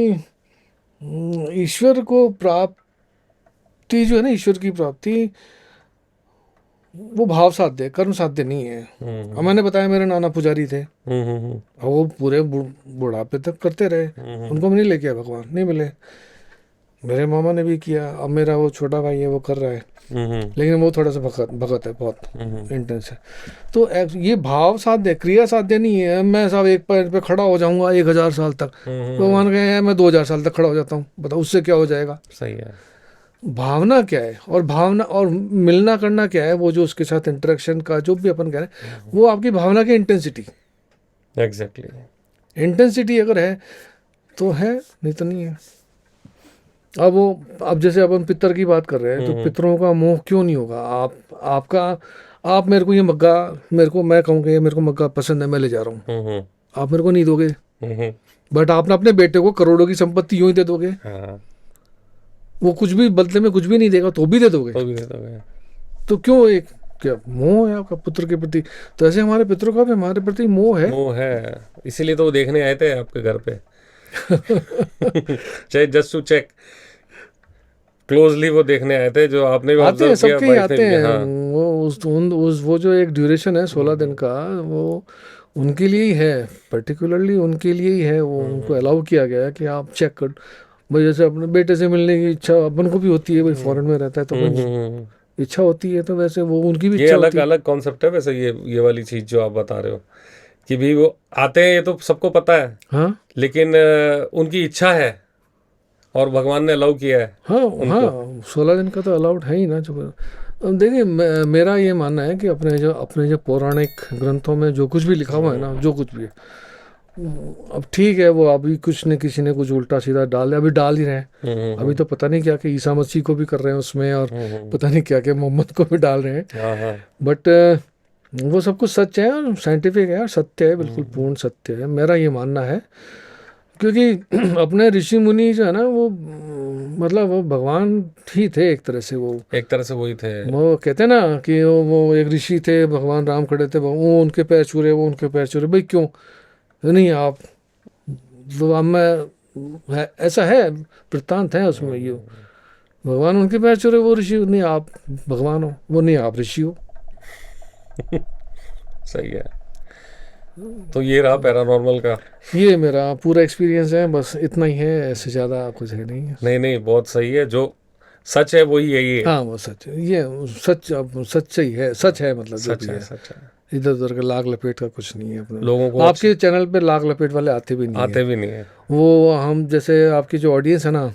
ईश्वर को प्राप्ति जो है ना, ईश्वर की प्राप्ति वो भाव साध्य है, कर्म साध्य नहीं है। अब मैंने बताया मेरे नाना पुजारी थे, और वो पूरे बुढ़ापे तक करते रहे, उनको भी नहीं लेके आया भगवान, नहीं मिले। मेरे मामा ने भी किया, अब मेरा वो छोटा भाई है वो कर रहा है, लेकिन वो थोड़ा सा भगत है, बहुत इंटेंस है। तो ये भाव साध्य, क्रिया साध्य नहीं है। मैं साहब एक पैर पे खड़ा हो जाऊंगा 1000 साल तक, भगवान कहे मैं 2000 साल तक खड़ा हो जाता हूँ, बताओ उससे क्या हो जाएगा। सही है। भावना क्या है, और भावना और मिलना करना क्या है, वो जो उसके साथ इंटरेक्शन का जो भी अपन कह रहे हैं, वो आपकी भावना की इंटेंसिटी। एग्जैक्टली। इंटेंसिटी अगर है तो है, नहीं तो नहीं है। अब जैसे अपन पितर की बात कर रहे हैं, तो पितरों का मोह क्यों नहीं होगा। आप मेरे को ये मग्गा, मैं कहूँगा ये मेरे को मग्गा पसंद है, मैं ले जा रहा हूँ, आप मेरे को नहीं दोगे, बट आपने अपने बेटे को करोड़ों की संपत्ति यूं ही दे दोगे। हाँ। वो कुछ भी बदले में कुछ भी नहीं देगा तो भी दे दोगे। तो क्यों, एक क्या मोह है आपका पुत्र के प्रति। तो ऐसे हमारे पितरों का भी हमारे प्रति मोह है, इसीलिए तो वो देखने आए थे आपके घर पे। चाहे जस्ट टू चेक क्लोजली वो देखने आए थे, जो आपने भी आते हैं, ऑब्जर्व किया, सबके ही वाइफ ने आते भी। हैं। हाँ। वो जो एक ड्यूरेशन है 16 दिन का, वो उनके लिए ही है, पर्टिकुलरली उनके लिए ही है। वो उनको अलाउ किया गया है कि आप चेक कर भाई। जैसे अपने बेटे से मिलने की इच्छा अपन को भी होती है, भाई फॉरेन में रहता है तो कोई इच्छा होती है, तो वैसे वो उनकी भी ये इच्छा अलग होती है। अलग कॉन्सेप्ट है वैसे, ये वाली चीज जो आप बता रहे हो कि भी वो आते हैं, ये तो सबको पता है। हाँ लेकिन उनकी इच्छा है और भगवान ने अलाउ किया है। हाँ हाँ, 16 दिन का तो अलाउड है ही ना। जो अब देखिए, मेरा ये मानना है कि अपने जो पौराणिक ग्रंथों में जो कुछ भी लिखा हुआ है ना, जो कुछ भी है, अब ठीक है, वो अभी कुछ ने किसी ने कुछ उल्टा सीधा डाल दिया, अभी डाल ही रहे हैं। अभी तो पता नहीं क्या कि ईसा मसीह को भी कर रहे हैं उसमें, और पता नहीं क्या क्या मोहम्मद को भी डाल रहे हैं। बट वो सब कुछ सच है और साइंटिफिक है और सत्य है, बिल्कुल पूर्ण सत्य है, मेरा ये मानना है। क्योंकि अपने ऋषि मुनि जो है ना, वो मतलब वो भगवान ही थे एक तरह से। वही थे। वो कहते हैं ना कि वो एक ऋषि थे, भगवान राम खड़े थे, वो उनके पैर छूरे, वो उनके पैर छूरे। भाई क्यों नहीं आप, तो अब मैं ऐसा है, वृत्तांत है उसमें, ये भगवान उनके पैर छूरे, वो ऋषि नहीं, आप भगवान हो, वो नहीं आप ऋषि हो। सही है। तो ये रहा पैरानॉर्मल का, ये मेरा पूरा एक्सपीरियंस है, बस इतना ही है, ऐसे ज़्यादा कुछ है नहीं। नहीं बहुत सही है, जो सच है वही यही है। हाँ वो सच है, ये सच ही है, सच है, मतलब जो भी है, सच है। इधर उधर का लाग लपेट का कुछ नहीं है। अपने लोगों को आपके चैनल पे लाग लपेट वाले आते भी नहीं है। वो हम जैसे आपकी जो ऑडियंस है ना,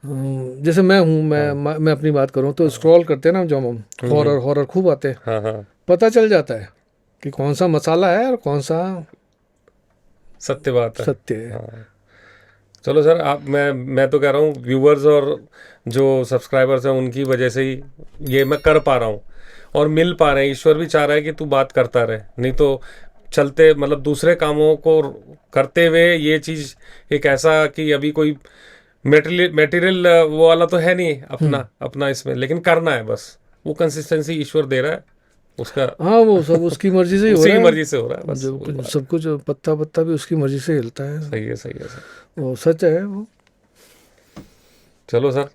जैसे मैं हूँ, मैं अपनी बात करूँ तो स्क्रॉल करते हैं ना, जो हम हॉरर खूब आते हैं, पता चल जाता है कि कौन सा मसाला है और कौन सा सत्य बात है, सत्य है। चलो सर, मैं तो कह रहा हूँ व्यूवर्स और जो सब्सक्राइबर्स हैं उनकी वजह से ही ये मैं कर पा रहा हूँ और मिल पा रहे हैं। ईश्वर भी चाह रहा है कि तू बात करता रहे, नहीं तो चलते मतलब दूसरे कामों को करते हुए ये चीज़ एक ऐसा कि अभी कोई मटेरियल वो वाला तो है नहीं अपना इसमें, लेकिन करना है बस। वो कंसिस्टेंसी ईश्वर दे रहा है उसका। हाँ वो सब उसकी मर्जी से ही हो रहा है, मर्जी से हो रहा है बस। जो सब कुछ पत्ता भी उसकी मर्जी से हिलता है। सही है सर, वो सच है वो। चलो सर,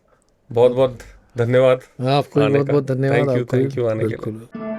बहुत बहुत धन्यवाद। आपको बहुत बहुत धन्यवाद। थैंक यू आने के लिए।